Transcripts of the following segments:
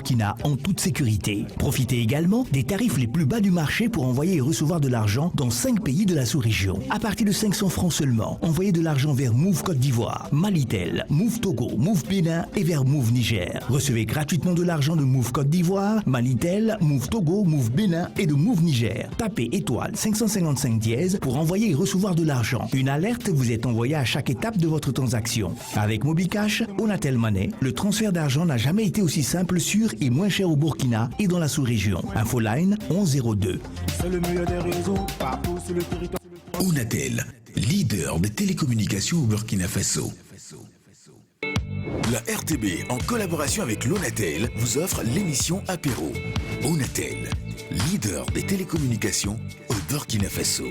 Burkina en toute sécurité. Profitez également des tarifs les plus bas du marché pour envoyer et recevoir de l'argent dans 5 pays de la sous-région. À partir de 500 francs seulement, envoyez de l'argent vers Move Côte d'Ivoire, Malitel, Move Togo, Move Bénin et vers Move Niger. Recevez gratuitement de l'argent de Move Côte d'Ivoire, Malitel, Move Togo, Move Bénin et de Move Niger. Tapez étoile 555 dièse pour envoyer et recevoir de l'argent. Une alerte vous est envoyée à chaque étape de votre transaction. Avec Mobicash, Onatel Money, le transfert d'argent n'a jamais été aussi simple, sûr et moins cher au Burkina et dans la sous-région. Infoline 1102. C'est le meilleur des réseaux, partout sur le territoire. Onatel, leader des télécommunications au Burkina Faso. La RTB, en collaboration avec l'Onatel, vous offre l'émission Apéro. Onatel, leader des télécommunications au Burkina Faso.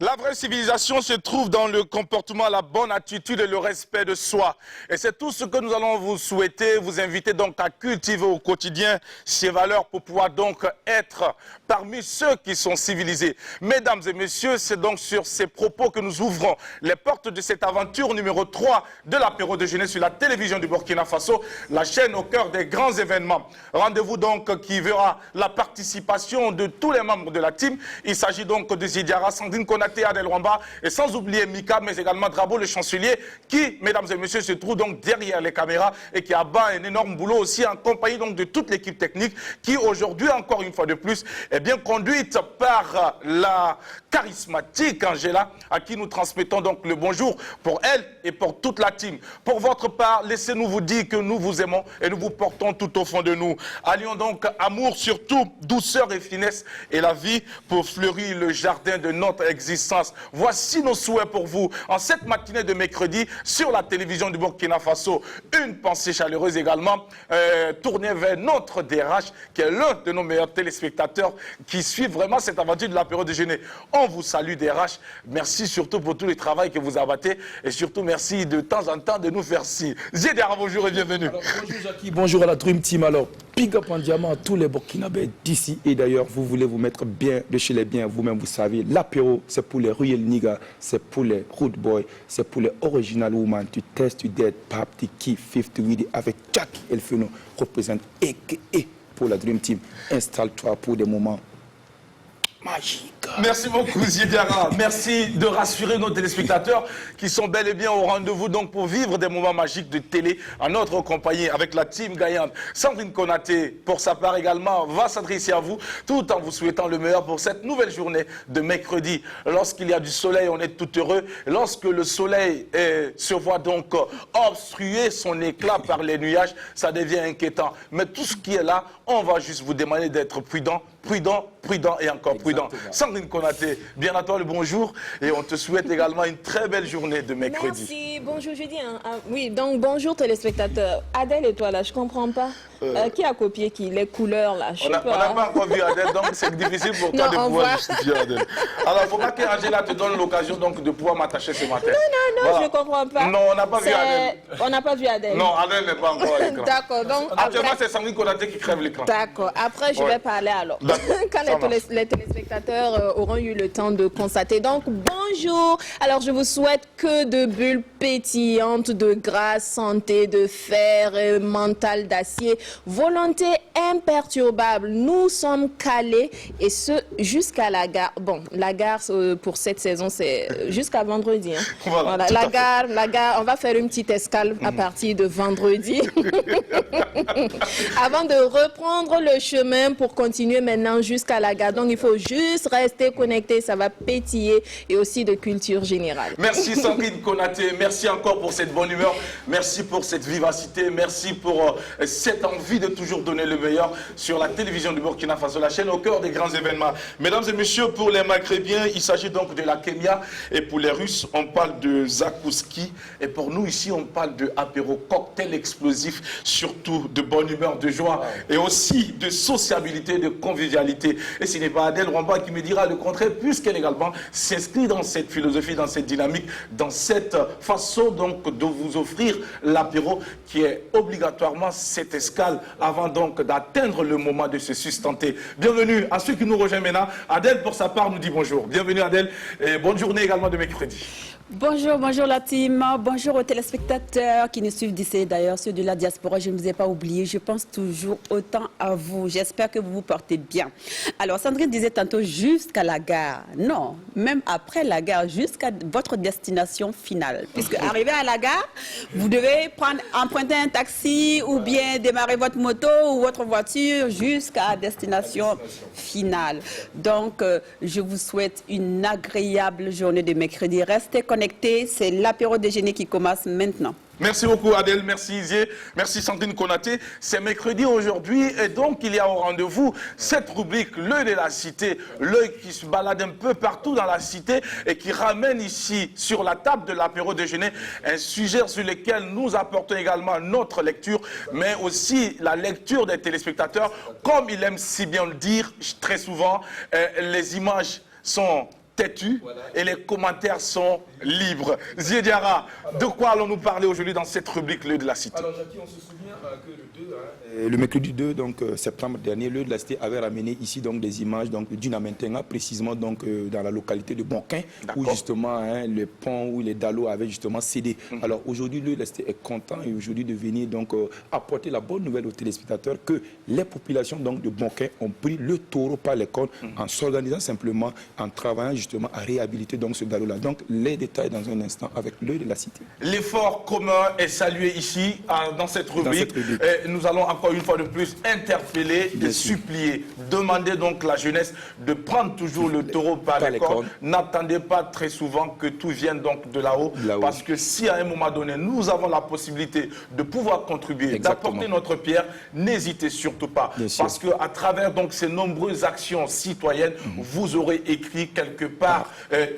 La vraie civilisation se trouve dans le comportement, la bonne attitude et le respect de soi. Et c'est tout ce que nous allons vous souhaiter, vous inviter donc à cultiver au quotidien ces valeurs pour pouvoir donc être parmi ceux qui sont civilisés. Mesdames et messieurs, c'est donc sur ces propos que nous ouvrons les portes de cette aventure numéro 3 de l'apéro de jeunesse sur la télévision du Burkina Faso, la chaîne au cœur des grands événements. Rendez-vous donc qui verra la participation de tous les membres de la team. Il s'agit donc de Zidiara, Sandrine Konaté, Adel Rwamba et sans oublier Mika, mais également Drabo le chancelier qui, mesdames et messieurs, se trouve donc derrière les caméras et qui abat un énorme boulot aussi en compagnie donc de toute l'équipe technique qui aujourd'hui, encore une fois de plus, est bien conduite par la charismatique Angela à qui nous transmettons donc le bonjour pour elle et pour toute la team. Pour votre part, laissez-nous vous dire que nous vous aimons et nous vous portons tout au fond de nous. Allions donc amour, surtout douceur et finesse et la vie pour fleurir le jardin de notre existence. Voici nos souhaits pour vous en cette matinée de mercredi sur la télévision du Burkina Faso. Une pensée chaleureuse également tournée vers notre DRH qui est l'un de nos meilleurs téléspectateurs qui suit vraiment cette aventure de l'apéro déjeuner. On vous salue DRH. Merci surtout pour tout le travail que vous abattez et surtout merci de temps en temps de nous faire signe. Zédera, bonjour et bienvenue. Alors, bonjour Jackie, bonjour à la Dream Team. Alors, big up en diamant à tous les Burkinabés d'ici et d'ailleurs. Vous voulez vous mettre bien de chez les biens, vous-même vous savez. L'apéro, c'est pour les real niggas, c'est pour les rude boys, c'est pour les original women. Tu testes, tu dead, pap, tu kiff, 50 Widdy avec Jack Elfeno représente et pour la Dream Team. Installe-toi pour des moments magique. Merci beaucoup Zidiara. Merci de rassurer nos téléspectateurs qui sont bel et bien au rendez-vous donc pour vivre des moments magiques de télé en notre compagnie avec la team gagnante. Sandrine Konaté, pour sa part également, va s'adresser à vous tout en vous souhaitant le meilleur pour cette nouvelle journée de mercredi. Lorsqu'il y a du soleil, on est tout heureux. Lorsque le soleil se voit donc obstruer son éclat par les nuages, ça devient inquiétant. Mais tout ce qui est là, on va juste vous demander d'être prudent, prudent et encore prudent. Sandrine Konaté, bien à toi le bonjour et on te souhaite également une très belle journée de mercredi. Merci, bonjour jeudi. Oui, donc bonjour téléspectateurs. Adèle et toi là, je comprends pas. Qui a copié qui? Les couleurs là, je sais pas. On n'a pas encore vu Adèle, donc c'est difficile pour toi de pouvoir justifier Adèle. Alors, il ne faut pas qu'Angela te donne l'occasion donc de pouvoir m'attacher ce matin. Non, voilà. Je ne comprends pas. Non, on n'a pas vu Adèle. On n'a pas vu Adèle. Non, Adèle n'est pas encore à l'écran. D'accord, donc. Actuellement, c'est Sandrine Konaté qui crève l'écran. D'accord, après je vais parler alors. Quand les téléspectateurs auront eu le temps de constater. Donc, bonjour. Alors, je vous souhaite que de bulles pétillantes, de grâce, santé, de fer, mental d'acier. Volonté imperturbable, nous sommes calés et ce jusqu'à la gare. Bon, la gare pour cette saison c'est jusqu'à vendredi. Hein. Voilà. La gare, on va faire une petite escale à partir de vendredi. Avant de reprendre le chemin pour continuer maintenant jusqu'à la gare. Donc il faut juste rester connecté, ça va pétiller et aussi de culture générale. Merci Sandrine Konaté, merci encore pour cette bonne humeur, merci pour cette vivacité, merci pour cette envie de toujours donner le meilleur sur la télévision du Burkina Faso, la chaîne au cœur des grands événements. Mesdames et messieurs, pour les Maghrébiens, il s'agit donc de la Kenya et pour les Russes, on parle de Zakouski et pour nous ici, on parle de apéro cocktail explosif, surtout de bonne humeur, de joie et aussi de sociabilité, de convivialité. Et ce n'est pas Adèle Rwamba qui me dira le contraire, puisqu'elle également s'inscrit dans cette philosophie, dans cette dynamique, dans cette façon donc de vous offrir l'apéro qui est obligatoirement cette escale avant donc d'atteindre le moment de se sustenter. Bienvenue à ceux qui nous rejoignent maintenant. Adèle, pour sa part, nous dit bonjour. Bienvenue Adèle et bonne journée également de mercredi. Bonjour, bonjour la team, bonjour aux téléspectateurs qui nous suivent d'ici, d'ailleurs ceux de la diaspora, je ne vous ai pas oublié, je pense toujours autant à vous, j'espère que vous vous portez bien. Alors Sandrine disait tantôt jusqu'à la gare, non, même après la gare, jusqu'à votre destination finale, puisque arrivé à la gare, vous devez emprunter un taxi ou bien démarrer votre moto ou votre voiture jusqu'à destination finale. Donc je vous souhaite une agréable journée de mercredi, restez connectés. C'est l'apéro déjeuner qui commence maintenant. Merci beaucoup Adèle, merci Isier, merci Sandrine Konaté. C'est mercredi aujourd'hui et donc il y a au rendez-vous cette rubrique, l'œil de la cité, l'œil qui se balade un peu partout dans la cité et qui ramène ici sur la table de l'apéro déjeuner un sujet sur lequel nous apportons également notre lecture, mais aussi la lecture des téléspectateurs. Comme il aime si bien le dire très souvent, les images sont têtu et les commentaires sont libres. Ziediara, de quoi allons-nous parler aujourd'hui dans cette rubrique L'œil de la cité? Alors Jackie, on se souvient que le mercredi 2 septembre dernier, l'œil de la cité avait ramené ici donc des images d'une Amentenga, précisément donc dans la localité de Bonquin, où justement le pont où les Dalo avaient justement cédé. Alors aujourd'hui, l'œil de la cité est content et aujourd'hui de venir donc apporter la bonne nouvelle aux téléspectateurs que les populations donc de Bonquin ont pris le taureau par les cornes en s'organisant simplement, en travaillant justement à réhabiliter donc ce Dalo-là. Donc les détails dans un instant avec l'œil de la cité. L'effort commun est salué ici dans cette rubrique. Et nous allons encore une fois de plus interpeller et supplier, demander donc la jeunesse de prendre toujours le taureau par les cornes. N'attendez pas très souvent que tout vienne donc de là-haut, parce que si à un moment donné nous avons la possibilité de pouvoir contribuer, d'apporter notre pierre, n'hésitez surtout pas, parce que à travers donc ces nombreuses actions citoyennes, vous aurez écrit quelque part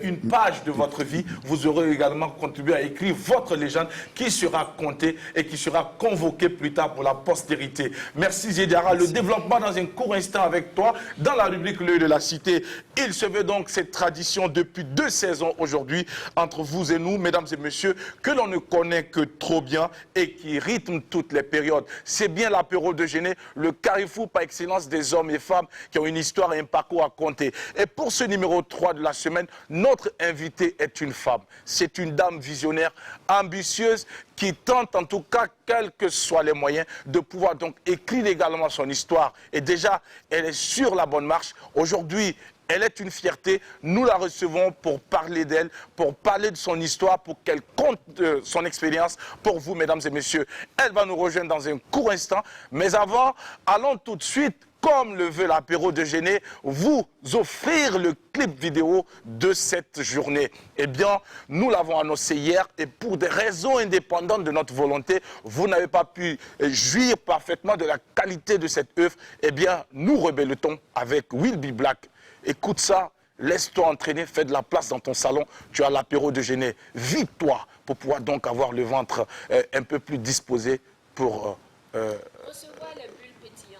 une page de votre vie, vous aurez également contribué à écrire votre légende qui sera comptée et qui sera convoquée plus tard pour la postérité. Merci Ziediara. Le développement dans un court instant avec toi dans la rubrique L'œil de la cité. Il se veut donc cette tradition depuis 2 saisons aujourd'hui entre vous et nous, mesdames et messieurs, que l'on ne connaît que trop bien et qui rythme toutes les périodes. C'est bien l'apéro déjeuner, le carrefour par excellence des hommes et femmes qui ont une histoire et un parcours à compter. Et pour ce numéro 3 de la semaine, notre invitée est une femme. C'est une dame visionnaire, ambitieuse, qui tente en tout cas, quels que soient les moyens, de pouvoir donc écrire également son histoire. Et déjà, elle est sur la bonne marche. Aujourd'hui, elle est une fierté. Nous la recevons pour parler d'elle, pour parler de son histoire, pour qu'elle compte son expérience pour vous, mesdames et messieurs. Elle va nous rejoindre dans un court instant. Mais avant, allons tout de suite, comme le veut l'apéro déjeuner, vous offrir le clip vidéo de cette journée. Eh bien, nous l'avons annoncé hier et pour des raisons indépendantes de notre volonté, vous n'avez pas pu jouir parfaitement de la qualité de cette œuvre. Eh bien, nous rebellotons avec Will Be Black. Écoute ça, laisse-toi entraîner, fais de la place dans ton salon, tu as l'apéro déjeuner. Vide-toi pour pouvoir donc avoir le ventre un peu plus disposé pour...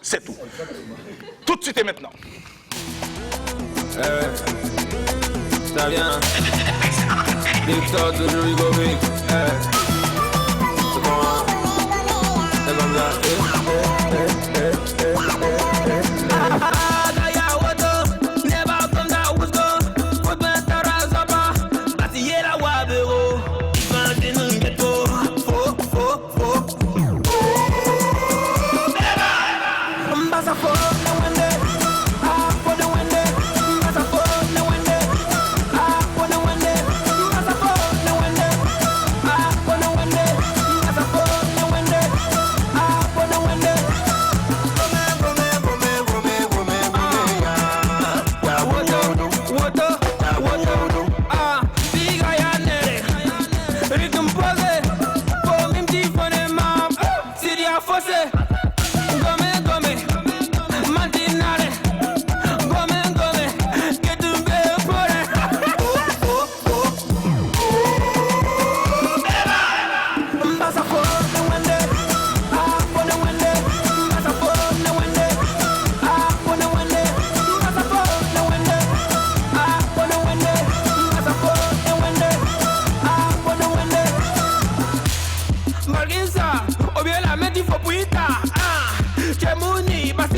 C'est tout. Tout de suite et maintenant. Ça vient. Victor, toujours Hugo Big. C'est bon, hein? C'est comme ça. I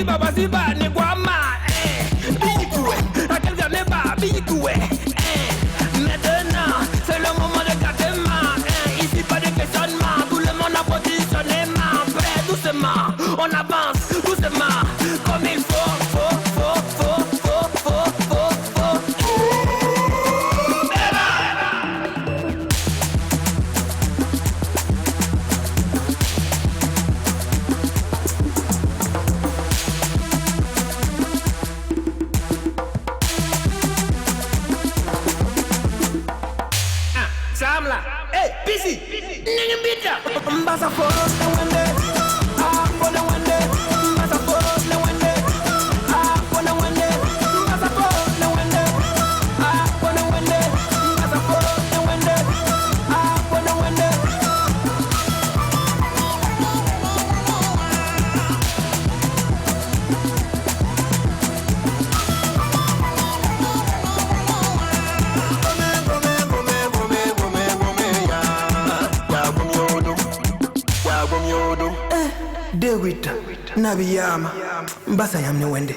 ziba baziba ni guama Bigikoué, à quel vient n'est pas Bigikoué Maintenant, c'est le moment de garder main Ici pas de questionnement, tout le monde a positionné main Prêt doucement, on avance doucement Comme il faut Samla, hey, busy, nigga bita, mbasa force no wende, for no wende, mbasa force no wende, for no wende, mbasa force no wende, for no wende, mbasa force no wende, for no wende. Dewita, Nabiyama, Mbasa yamne wende.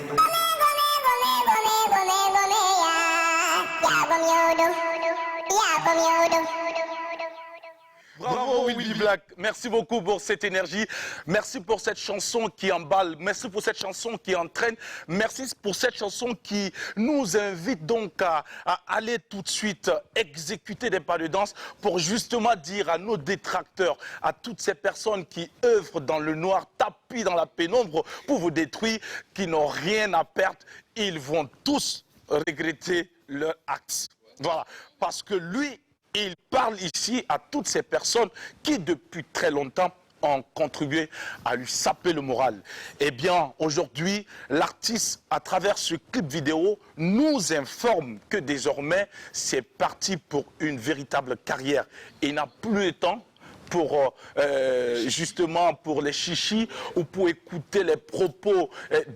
Bravo Willy Black, merci beaucoup pour cette énergie, merci pour cette chanson qui emballe, merci pour cette chanson qui entraîne, merci pour cette chanson qui nous invite donc à aller tout de suite exécuter des pas de danse pour justement dire à nos détracteurs, à toutes ces personnes qui œuvrent dans le noir, tapis dans la pénombre pour vous détruire, qui n'ont rien à perdre, ils vont tous regretter leur acte. Voilà, parce que lui, il parle ici à toutes ces personnes qui, depuis très longtemps, ont contribué à lui saper le moral. Eh bien, aujourd'hui, l'artiste, à travers ce clip vidéo, nous informe que désormais, c'est parti pour une véritable carrière. Il n'a plus le temps pour justement pour les chichis ou pour écouter les propos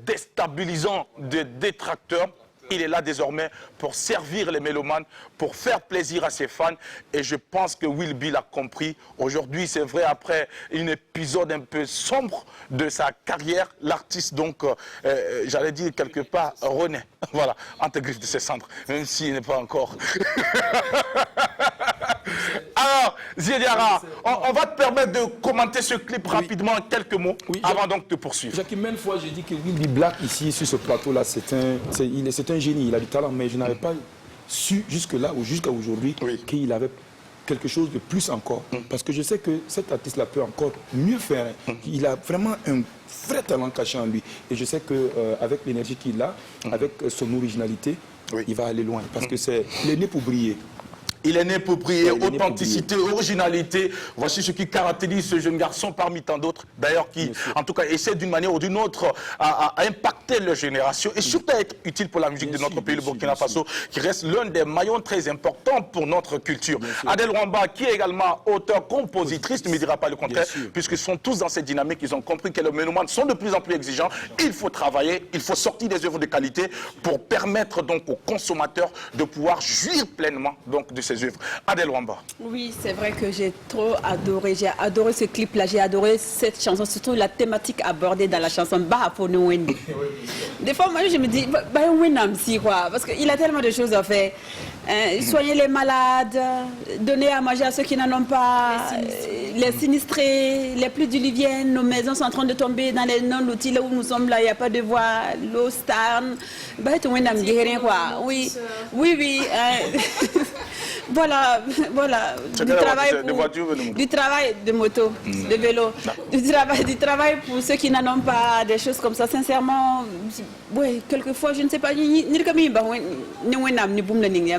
déstabilisants des détracteurs. Il est là désormais pour servir les mélomanes, pour faire plaisir à ses fans. Et je pense que Will B l'a compris. Aujourd'hui, c'est vrai, après un épisode un peu sombre de sa carrière, l'artiste, donc, j'allais dire quelque part, renaît. Voilà, entre griffes de ses cendres, même s'il n'est pas encore. Alors, Ziediara, on va te permettre de commenter ce clip rapidement en quelques mots, avant donc de poursuivre. Jacques, même fois, j'ai dit que Will B Black, ici, sur ce plateau-là, c'est un génie, il a du talent, mais je n'avais pas su jusque-là ou jusqu'à aujourd'hui qu'il avait quelque chose de plus encore. Parce que je sais que cet artiste-là peut encore mieux faire. Il a vraiment un vrai talent caché en lui. Et je sais qu'avec l'énergie qu'il a, avec son originalité, il va aller loin. Parce que il est né pour briller. Il est né pour briller, authenticité, originalité. Voici ce qui caractérise ce jeune garçon parmi tant d'autres, d'ailleurs, qui, en tout cas, essaie d'une manière ou d'une autre à impacter leur génération et surtout à être utile pour la musique de notre pays, le Burkina Faso, qui reste l'un des maillons très importants pour notre culture. Adèle Rwamba, qui est également auteur, compositrice, ne me dira pas le contraire, puisqu'ils sont tous dans cette dynamique, ils ont compris que les mélomanes sont de plus en plus exigeants. Il faut travailler, il faut sortir des œuvres de qualité pour permettre donc aux consommateurs de pouvoir jouir pleinement donc de ces œuvres. Adèle Rwamba. Oui, c'est vrai que j'ai trop adoré. J'ai adoré ce clip-là. J'ai adoré cette chanson, surtout la thématique abordée dans la chanson Bahafone Wendy. Des fois, moi, je me dis, quoi, parce qu'il a tellement de choses à faire. Soigner les malades, donner à manger à ceux qui n'en ont pas, les sinistrés, les plus diluviennes, nos maisons sont en train de tomber dans les non-outils là où nous sommes là, il n'y a pas de voie, l'eau starne. Oui, oui, oui. Voilà, voilà, du travail de moto, de vélo, du travail pour ceux qui n'en ont pas, des choses comme ça. Sincèrement, oui, quelquefois, je ne sais pas,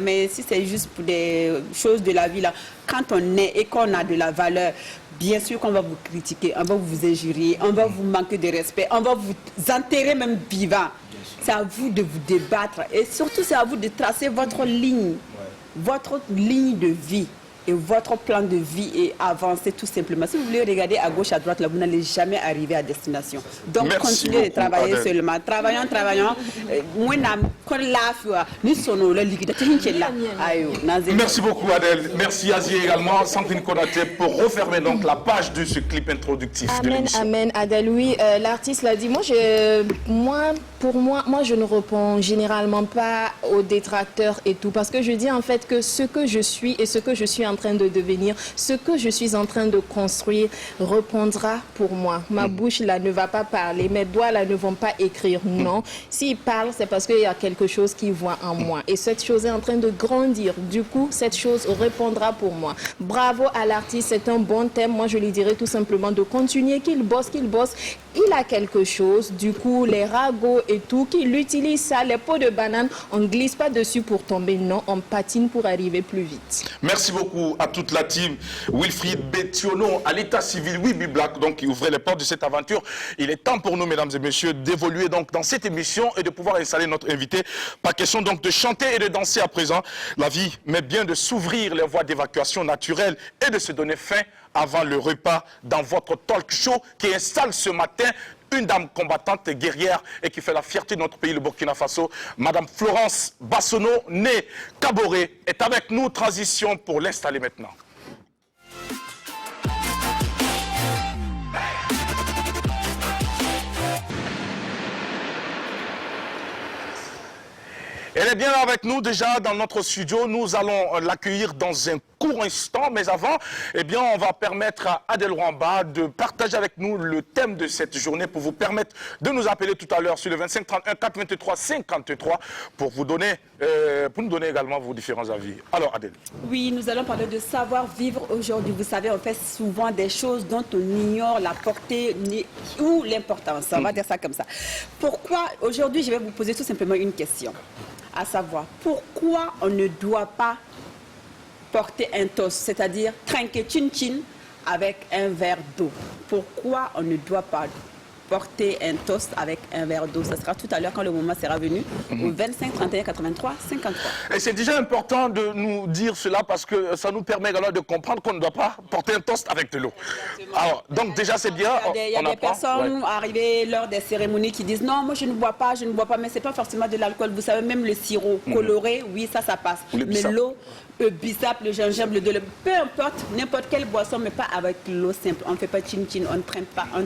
mais si c'est juste pour des choses de la vie, là, quand on est et qu'on a de la valeur, bien sûr qu'on va vous critiquer, on va vous injurier, on va vous manquer de respect, on va vous enterrer même vivant. C'est à vous de vous débattre et surtout c'est à vous de tracer votre ligne de vie. et votre plan de vie et avancer tout simplement. Si vous voulez regarder à gauche, à droite, là, vous n'allez jamais arriver à destination. Donc, Merci continuez de beaucoup, travailler Adèle. seulement. Travaillons. Merci beaucoup Adèle. Merci Asie également, Sandrine Konaté, pour refermer donc la page de ce clip introductif de Amen, l'émission. amen, Adèle. Oui, l'artiste l'a dit. Pour moi, je ne réponds généralement pas aux détracteurs et tout, parce que je dis en fait que ce que je suis et ce que je suis en train de devenir, ce que je suis en train de construire, répondra pour moi. Ma bouche là ne va pas parler, mes doigts là ne vont pas écrire. Non, s'ils parlent, c'est parce qu'il y a quelque chose qu'ils voient en moi. Et cette chose est en train de grandir. Du coup, cette chose répondra pour moi. Bravo à l'artiste, c'est un bon thème. Moi, je lui dirais tout simplement de continuer, qu'il bosse. Il a quelque chose. Du coup, les ragots et tout, qu'il utilise ça, les pots de banane, on ne glisse pas dessus pour tomber. Non, on patine pour arriver plus vite. Merci beaucoup à toute la team. Wilfried Betiono, à l'état civil, oui, Black, donc qui ouvrait les portes de cette aventure. Il est temps pour nous, mesdames et messieurs, d'évoluer donc dans cette émission et de pouvoir installer notre invité. Pas question donc de chanter et de danser à présent la vie, mais bien de s'ouvrir les voies d'évacuation naturelle et de se donner fin avant le repas dans votre talk show qui installe ce matin une dame combattante et guerrière et qui fait la fierté de notre pays, le Burkina Faso. Madame Florence Bassonneau, née Kaboré, est avec nous. Transition pour l'installer maintenant. Elle est bien là avec nous déjà dans notre studio. Nous allons l'accueillir dans un court instant. Mais avant, eh bien, on va permettre à Adèle Rwamba de partager avec nous le thème de cette journée pour vous permettre de nous appeler tout à l'heure sur le 25 31 423 53 pour nous donner également vos différents avis. Alors Adèle. Oui, nous allons parler de savoir vivre aujourd'hui. Vous savez, on fait souvent des choses dont on ignore la portée ou l'importance. On va dire ça comme ça. Pourquoi, aujourd'hui, je vais vous poser tout simplement une question. À savoir, pourquoi on ne doit pas porter un toast, c'est-à-dire trinquer chin-chin avec un verre d'eau? Pourquoi on ne doit pas porter un toast avec un verre d'eau? Ce sera tout à l'heure quand le moment sera venu, au 25 31 83 53. Et c'est déjà important de nous dire cela parce que ça nous permet également de comprendre qu'on ne doit pas porter un toast avec de l'eau. Alors, donc déjà c'est bien. Il y a des personnes arrivées lors des cérémonies qui disent non, moi je ne bois pas, mais c'est pas forcément de l'alcool. Vous savez, même le sirop coloré, oui, ça passe. Mais l'eau, le bissap, le gingembre, peu importe, n'importe quelle boisson, mais pas avec l'eau simple. On ne fait pas chin-chin, on ne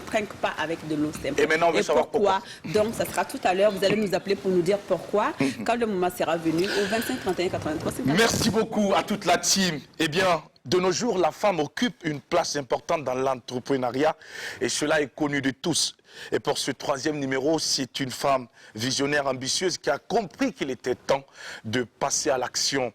trinque pas avec de l'eau simple. Et maintenant, on veut savoir pourquoi. Donc, ça sera tout à l'heure. Vous allez nous appeler pour nous dire pourquoi, quand le moment sera venu, au 25 31 83 54. Merci beaucoup à toute la team. Eh bien, de nos jours, la femme occupe une place importante dans l'entrepreneuriat et cela est connu de tous. Et pour ce troisième numéro, c'est une femme visionnaire, ambitieuse qui a compris qu'il était temps de passer à l'action.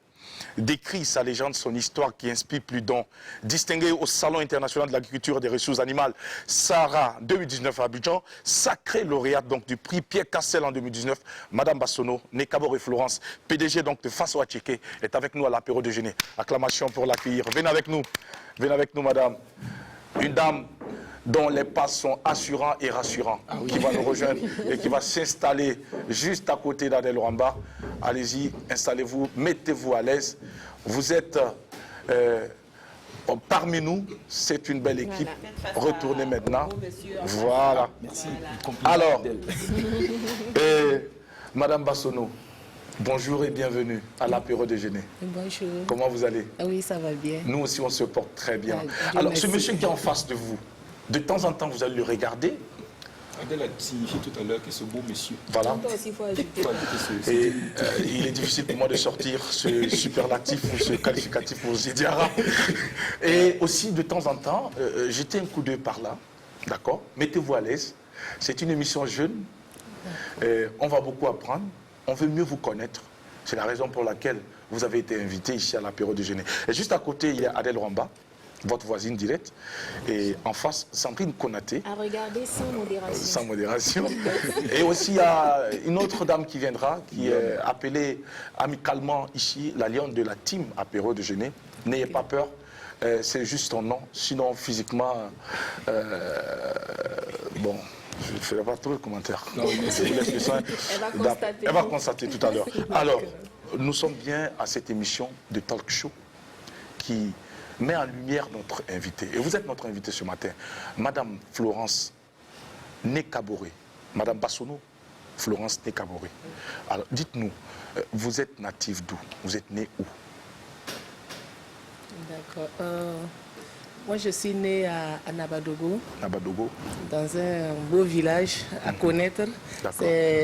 Décrit sa légende, son histoire qui inspire plus d'un. Distinguée au Salon international de l'agriculture et des ressources animales, Sahara 2019 à Abidjan, sacrée lauréate donc du prix Pierre Cassel en 2019, Madame Bassonneau, née Kaboré Florence, PDG donc de Faso Acheke, est avec nous à l'apéro déjeuner. Acclamation pour l'accueillir. Venez avec nous, madame. Une dame dont les pas sont assurants et rassurants, qui va nous rejoindre et qui va s'installer juste à côté d'Adèle Rwamba. Allez-y, installez-vous, mettez-vous à l'aise. Vous êtes parmi nous, c'est une belle équipe. Voilà. Retournez maintenant. Voilà. Merci. Alors, Madame Bassonneau, bonjour et bienvenue à l'apéro déjeuner. Bonjour. Comment vous allez? Oui, ça va bien. Nous aussi, on se porte très bien. Alors, ce monsieur qui est en face de vous, de temps en temps, vous allez le regarder. Adèle a signifié tout à l'heure que ce beau monsieur. Voilà. Aussi, faut ajouter. Et il est difficile pour moi de sortir ce superlatif ou ce qualificatif aux Idiara. Et aussi, de temps en temps, jetez un coup d'œil par là. D'accord? Mettez-vous à l'aise. C'est une émission jeune. On va beaucoup apprendre. On veut mieux vous connaître. C'est la raison pour laquelle vous avez été invité ici à l'apéro déjeuner. Et juste à côté, il y a Adèle Rwamba, votre voisine directe, et en face, Sandrine Konaté. À regarder sans modération. Sans modération. Et aussi, il y a une autre dame qui viendra, qui est appelée amicalement ici la lionne de la team apéro déjeuner. N'ayez pas peur, c'est juste son nom. Sinon, physiquement, bon, je ne ferai pas trop de commentaires. Non, elle va constater tout à l'heure. Alors, nous sommes bien à cette émission de talk show qui met en lumière notre invité. Et vous êtes notre invité ce matin, Madame Florence Nekaboré. Madame Bassono, Florence Nekaboré. Alors, dites-nous, vous êtes native d'où? Vous êtes née où? D'accord. Moi, je suis née à Nabadogo. Nabadogo. Dans un beau village à connaître.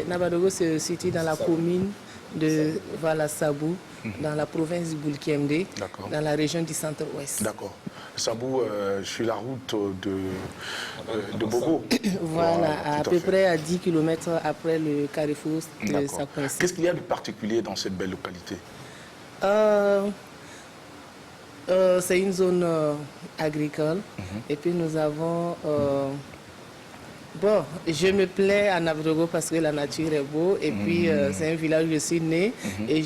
Nabadogo se situe dans la commune de Sabou, dans la province du Boulkiemde, dans la région du centre-ouest. D'accord. Sabou, sur la route de Bogo. Voilà, à peu près à 10 km après le carrefour de Sakonsi. Qu'est-ce qu'il y a de particulier dans cette belle localité? C'est une zone agricole. Et puis nous avons... bon, je me plais à Nabadogo parce que la nature est beau. Et puis c'est un village où je suis née. Et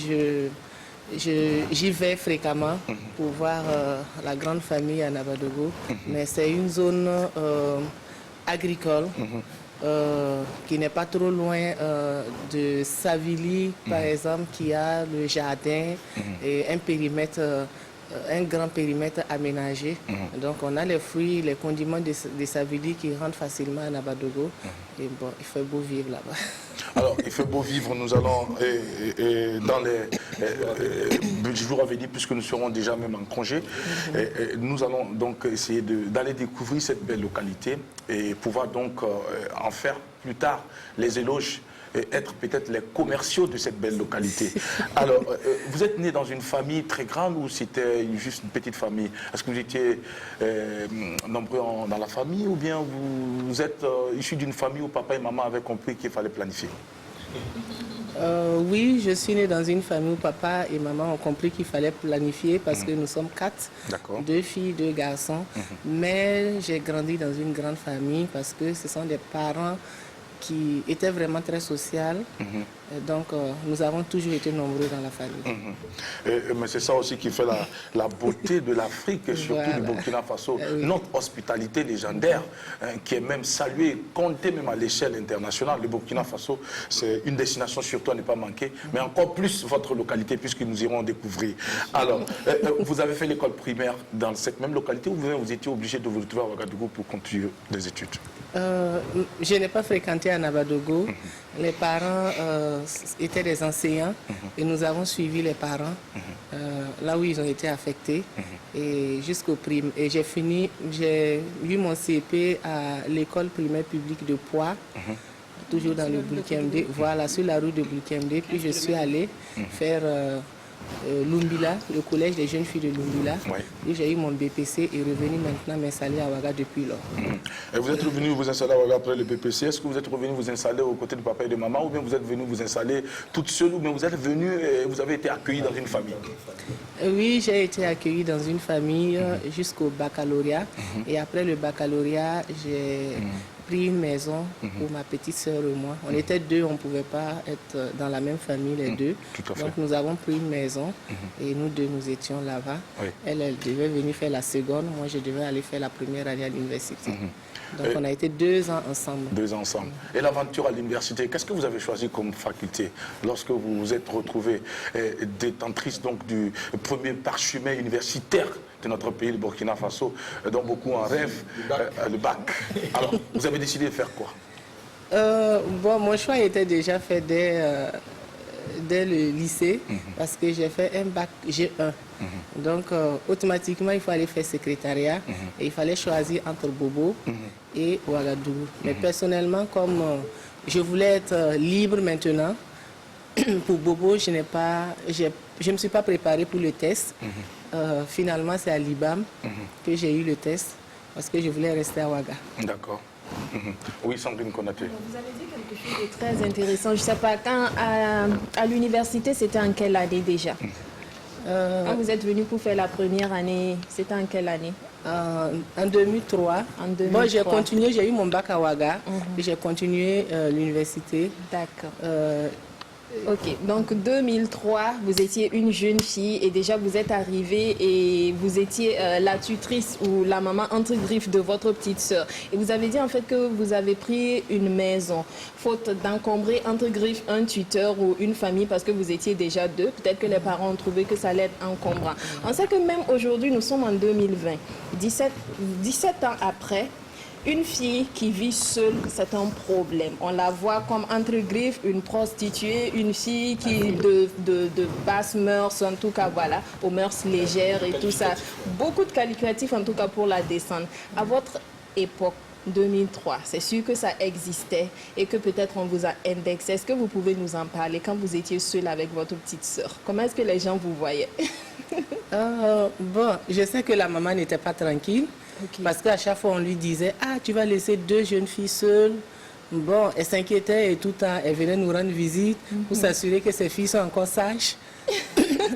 j'y vais fréquemment pour voir la grande famille à Nabadogo. Mais c'est une zone agricole qui n'est pas trop loin de Savili, par exemple, qui a le jardin et un périmètre... un grand périmètre aménagé. Donc on a les fruits, les condiments de Savili qui rentrent facilement à Nabadogo. Et bon, il fait beau vivre là-bas. Alors, il fait beau vivre, nous allons dans les jours à venir, puisque nous serons déjà même en congé, nous allons donc essayer d'aller découvrir cette belle localité et pouvoir donc en faire plus tard les éloges et être peut-être les commerciaux de cette belle localité. Alors, vous êtes né dans une famille très grande ou c'était juste une petite famille? Est-ce que vous étiez nombreux dans la famille ou bien vous êtes issu d'une famille où papa et maman avaient compris qu'il fallait planifier? Oui, je suis né dans une famille où papa et maman ont compris qu'il fallait planifier parce que nous sommes 4, 2 filles, 2 garçons. Mais j'ai grandi dans une grande famille parce que ce sont des parents qui était vraiment très social. Donc, nous avons toujours été nombreux dans la famille. Mais c'est ça aussi qui fait la beauté de l'Afrique et surtout du Burkina Faso. Notre hospitalité légendaire, qui est même saluée, comptée même à l'échelle internationale. Le Burkina Faso, c'est une destination surtout à ne pas manquer, mais encore plus votre localité, puisque nous irons découvrir. Alors, vous avez fait l'école primaire dans cette même localité ou vous étiez obligé de vous retrouver à Ouagadougou pour continuer des études? Je n'ai pas fréquenté à Nabadogo. Les parents étaient des enseignants et nous avons suivi les parents là où ils ont été affectés et jusqu'au primaire. Et j'ai eu mon CP à l'école primaire publique de Poix, toujours dans le Boulkiemde, voilà, sur la route de Boulkiemde. Puis je suis allée faire Lumbila, le collège des jeunes filles de Lumbila. Et j'ai eu mon BPC et revenu maintenant m'installer à Ouaga depuis lors. Et vous êtes revenu vous installer à Ouaga après le BPC. Est-ce que vous êtes revenu vous installer aux côtés de papa et de maman ou bien vous êtes venu vous installer toute seule ou bien vous êtes venu et vous avez été accueilli dans une famille? Oui, j'ai été accueillie dans une famille jusqu'au baccalauréat. Et après le baccalauréat, j'ai pris une maison pour ma petite sœur et moi. On était 2, on ne pouvait pas être dans la même famille les 2. Donc nous avons pris une maison et nous 2, nous étions là-bas. Elle devait venir faire la seconde, moi je devais aller faire la première année à l'université. Donc on a été 2 ans ensemble. 2 ans ensemble. Et l'aventure à l'université, qu'est-ce que vous avez choisi comme faculté lorsque vous vous êtes retrouvé détentrice donc du premier parchemin universitaire de notre pays, le Burkina Faso, dont beaucoup en rêvent, le bac. Alors, vous avez décidé de faire quoi? Bon, mon choix était déjà fait dès le lycée, parce que j'ai fait un bac G1. Donc, automatiquement, il fallait faire secrétariat et il fallait choisir entre Bobo et Ouagadougou. Mais personnellement, comme je voulais être libre maintenant, pour Bobo, je ne me suis pas préparée pour le test. Finalement, c'est à l'IBAM que j'ai eu le test parce que je voulais rester à Ouaga. D'accord. Oui, Sandrine Konaté. Vous avez dit quelque chose de très intéressant. Je ne sais pas, quand à l'université, c'était en quelle année déjà? Quand vous êtes venu pour faire la première année, c'était en quelle année? En 2003. Bon, j'ai continué, j'ai eu mon bac à Ouaga et j'ai continué l'université. D'accord. Ok, donc 2003, vous étiez une jeune fille et déjà vous êtes arrivée et vous étiez la tutrice ou la maman entre griffes de votre petite sœur. Et vous avez dit en fait que vous avez pris une maison, faute d'encombrer entre griffes un tuteur ou une famille parce que vous étiez déjà deux. Peut-être que les parents ont trouvé que ça allait être encombrant. On sait que même aujourd'hui, nous sommes en 2020, 17 ans après. Une fille qui vit seule, c'est un problème. On la voit comme entre griffes une prostituée, une fille qui de basse mœurs, en tout cas, voilà, aux mœurs légères et tout ça. Beaucoup de qualificatifs, en tout cas, pour la descendre. À votre époque, 2003, c'est sûr que ça existait et que peut-être on vous a indexé. Est-ce que vous pouvez nous en parler quand vous étiez seule avec votre petite sœur? Comment est-ce que les gens vous voyaient? Bon, je sais que la maman n'était pas tranquille. Okay. Parce qu'à chaque fois, on lui disait « Ah, tu vas laisser deux jeunes filles seules ». Bon, elle s'inquiétait et tout le temps, elle venait nous rendre visite pour s'assurer que ses filles sont encore sages.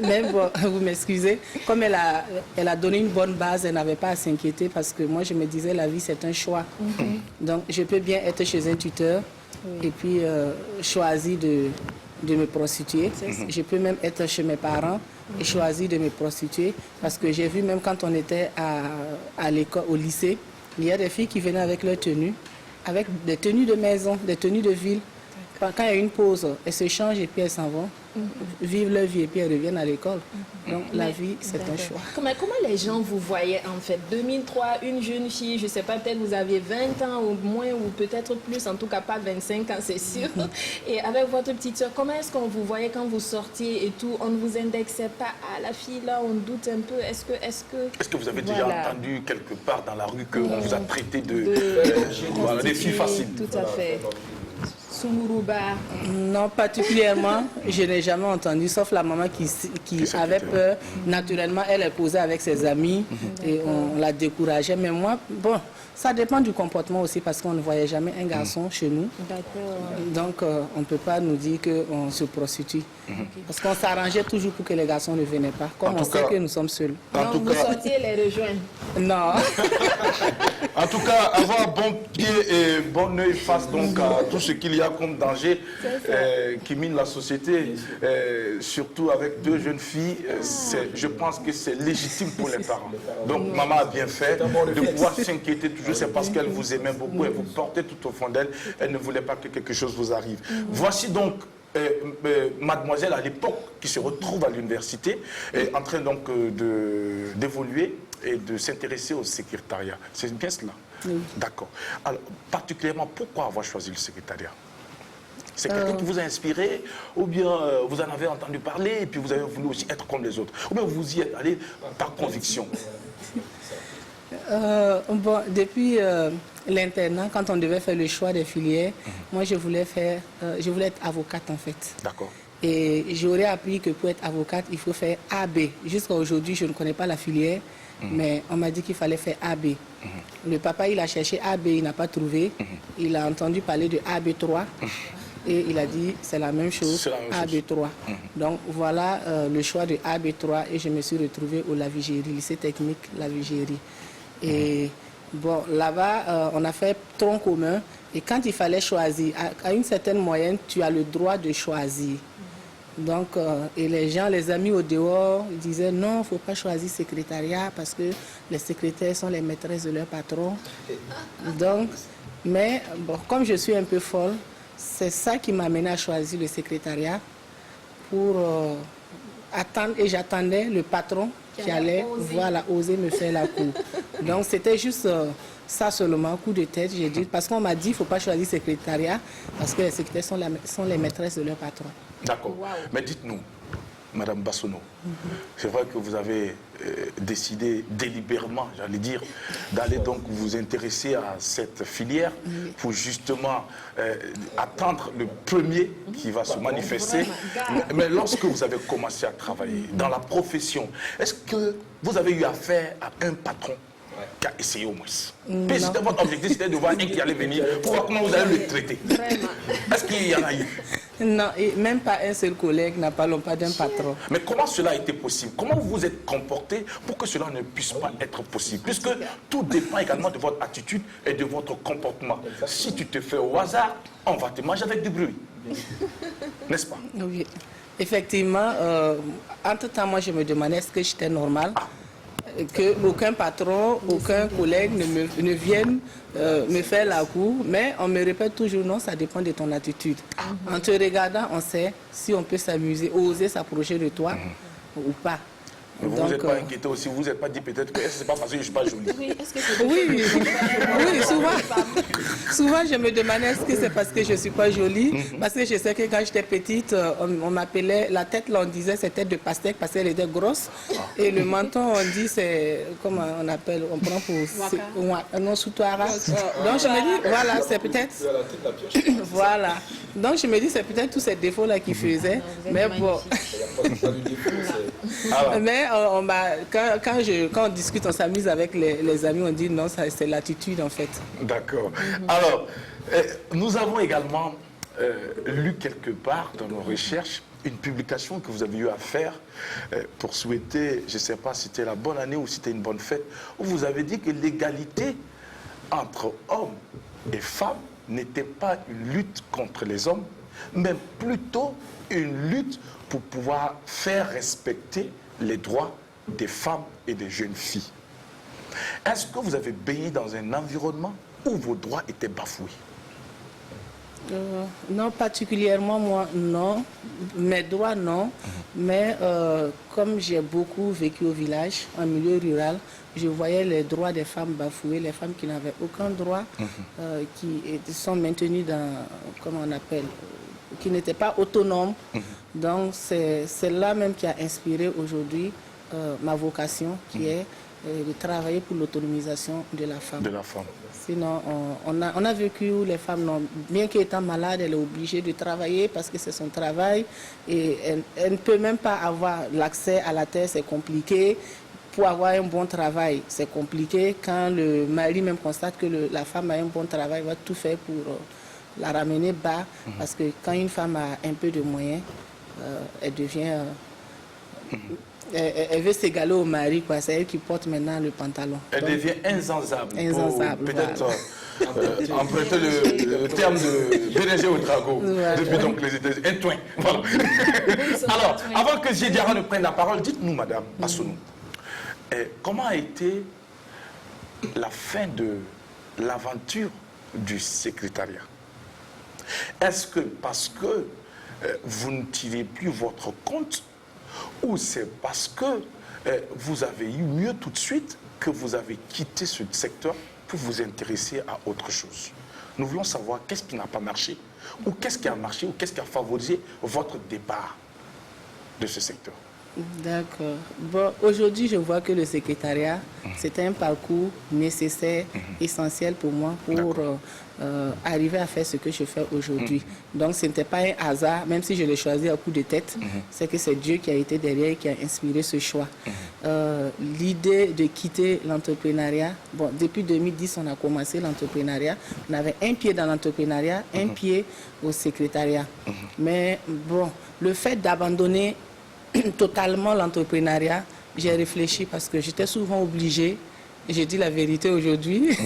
Mais bon, vous m'excusez. Comme elle a donné une bonne base, elle n'avait pas à s'inquiéter parce que moi, je me disais la vie, c'est un choix. Donc, je peux bien être chez un tuteur et puis choisir de me prostituer. Je peux même être chez mes parents et choisir de me prostituer parce que j'ai vu même quand on était à l'école, au lycée, il y a des filles qui venaient avec leurs tenues, avec des tenues de maison, des tenues de ville. Quand il y a une pause, elles se changent et puis elles s'en vont, vivent leur vie et puis elles reviennent à l'école. Donc la vie, c'est un choix. Comment les gens vous voyaient en fait? 2003, une jeune fille, je ne sais pas, peut-être vous aviez 20 ans ou moins ou peut-être plus, en tout cas pas 25 ans, c'est sûr. Et avec votre petite soeur, comment est-ce qu'on vous voyait quand vous sortiez et tout? On ne vous indexait pas à la fille là, on doute un peu. Est-ce que vous avez déjà entendu quelque part dans la rue qu'on vous a traité des filles faciles? Tout à fait. Non, particulièrement, je n'ai jamais entendu, sauf la maman qui avait peur. Naturellement, elle est posée avec ses amis et on la décourageait. Mais moi, bon, ça dépend du comportement aussi parce qu'on ne voyait jamais un garçon chez nous. Donc, on ne peut pas nous dire qu'on se prostitue. Parce qu'on s'arrangeait toujours pour que les garçons ne venaient pas, comme on sait que nous sommes seuls. Donc, vous sortiez les rejoindre? Non. En tout cas, avoir bon pied et bon œil face donc à tout ce qu'il y a comme danger qui mine la société, surtout avec deux jeunes filles, je pense que c'est légitime pour les parents. Donc maman a bien fait de pouvoir s'inquiéter toujours, c'est parce qu'elle vous aimait beaucoup, elle vous portait tout au fond d'elle, elle ne voulait pas que quelque chose vous arrive. Voici donc mademoiselle à l'époque qui se retrouve à l'université, en train donc d'évoluer et de s'intéresser au secrétariat. C'est bien cela? Oui. D'accord. Alors, particulièrement, pourquoi avoir choisi le secrétariat? C'est quelqu'un qui vous a inspiré, ou bien vous en avez entendu parler et puis vous avez voulu aussi être comme les autres, ou bien vous y êtes allé par conviction? Bon, depuis l'internat, quand on devait faire le choix des filières, moi je voulais être avocate en fait. D'accord. Et j'aurais appris que pour être avocate, il faut faire AB. Jusqu'à aujourd'hui, je ne connais pas la filière, mais on m'a dit qu'il fallait faire AB. Le papa, il a cherché AB, il n'a pas trouvé. Il a entendu parler de AB3 et il a dit c'est la même chose, AB3. Donc voilà le choix de AB3 et je me suis retrouvée au Lavigérie, lycée technique Lavigérie. Et bon, là-bas, on a fait tronc commun et quand il fallait choisir, à une certaine moyenne, tu as le droit de choisir. Donc, et les gens, les amis au dehors, ils disaient non, il ne faut pas choisir secrétariat parce que les secrétaires sont les maîtresses de leur patron. Donc, mais bon, comme je suis un peu folle, c'est ça qui m'a amené à choisir le secrétariat pour attendre. Et j'attendais le patron qui allait oser me faire la cour. Donc, c'était juste ça seulement, coup de tête. J'ai dit, parce qu'on m'a dit qu'il ne faut pas choisir secrétariat parce que les secrétaires sont les maîtresses de leur patron. D'accord. Wow. Mais dites-nous, Madame Bassono, c'est vrai que vous avez décidé délibérément, j'allais dire, d'aller donc vous intéresser à cette filière pour justement attendre le premier qui va se manifester. Mais lorsque vous avez commencé à travailler dans la profession, est-ce que vous avez eu affaire à un patron qui a essayé au moins? Puis c'était votre objectif, c'était de voir un qui allait venir pour voir comment vous allez le traiter. Est-ce qu'il y en a eu? Non, et même pas un seul collègue, n'a parlons pas d'un patron. Mais comment cela a été possible? Comment vous vous êtes comporté pour que cela ne puisse pas être possible? Puisque tout dépend également de votre attitude et de votre comportement. Si tu te fais au hasard, on va te manger avec du bruit. N'est-ce pas? Oui. Effectivement, entre-temps, moi, je me demandais est-ce que j'étais normal, qu'aucun patron, aucun collègue ne vienne me faire la cour, mais on me répète toujours non, ça dépend de ton attitude. En te regardant, on sait si on peut s'amuser, oser s'approcher de toi ou pas. Vous n'êtes pas inquiété aussi, vous n'êtes pas dit peut-être que c'est pas parce que je ne suis pas jolie. Oui, souvent je me demandais est-ce que c'est parce que je ne suis pas jolie, parce que je sais que quand j'étais petite, on m'appelait, la tête là on disait c'est tête de pastèque parce qu'elle était grosse, et le menton on dit c'est, comment on appelle, on prend pour, non, soutouara. Donc je me dis, voilà, c'est peut-être, voilà, donc je me dis c'est peut-être tous ces défauts là qu'il faisait, mais bon. Mais quand on discute, on s'amuse avec les amis, on dit non, c'est l'attitude en fait. D'accord. Alors, nous avons également lu quelque part dans nos recherches une publication que vous avez eu à faire pour souhaiter, je ne sais pas si c'était la bonne année ou si c'était une bonne fête, où vous avez dit que l'égalité entre hommes et femmes n'était pas une lutte contre les hommes, mais plutôt une lutte pour pouvoir faire respecter les droits des femmes et des jeunes filles. Est-ce que vous avez baigné dans un environnement où vos droits étaient bafoués? Non, particulièrement moi, non. Mes droits, non. Mais comme j'ai beaucoup vécu au village, en milieu rural, je voyais les droits des femmes bafoués, les femmes qui n'avaient aucun droit, qui sont maintenues dans, comment on appelle, qui n'étaient pas autonomes. Donc c'est là même qui a inspiré aujourd'hui ma vocation, qui est de travailler pour l'autonomisation de la femme. Sinon, on a vécu où les femmes, bien qu'étant malade, elle est obligée de travailler parce que c'est son travail. Et elle ne peut même pas avoir l'accès à la terre, c'est compliqué. Pour avoir un bon travail, c'est compliqué. Quand le mari même constate que la femme a un bon travail, il va tout faire pour la ramener bas. Parce que quand une femme a un peu de moyens, elle devient... Elle veut s'égaler au mari, quoi. C'est elle qui porte maintenant le pantalon. Elle devient insensible. Peut-être voilà. emprunter le terme de Bérénger au Drago. Voilà. Depuis donc les États-Unis. Un toin. Voilà. Alors, avant que Diarra ne prenne la parole, dites-nous, madame Assounou, comment a été la fin de l'aventure du secrétariat? Est-ce que parce que vous ne tirez plus votre compte, ou c'est parce que vous avez eu mieux tout de suite que vous avez quitté ce secteur pour vous intéresser à autre chose? Nous voulons savoir qu'est-ce qui n'a pas marché, ou qu'est-ce qui a marché, ou qu'est-ce qui a favorisé votre départ de ce secteur. D'accord. Bon, aujourd'hui, je vois que le secrétariat, c'est un parcours nécessaire, essentiel pour moi, pour arriver à faire ce que je fais aujourd'hui. Donc, ce n'était pas un hasard, même si je l'ai choisi à coup de tête, c'est que c'est Dieu qui a été derrière et qui a inspiré ce choix. L'idée de quitter l'entrepreneuriat, bon, depuis 2010, on a commencé l'entrepreneuriat. On avait un pied dans l'entrepreneuriat, un pied au secrétariat. Mais bon, le fait d'abandonner totalement l'entrepreneuriat, j'ai réfléchi parce que j'étais souvent obligée, j'ai dit la vérité aujourd'hui,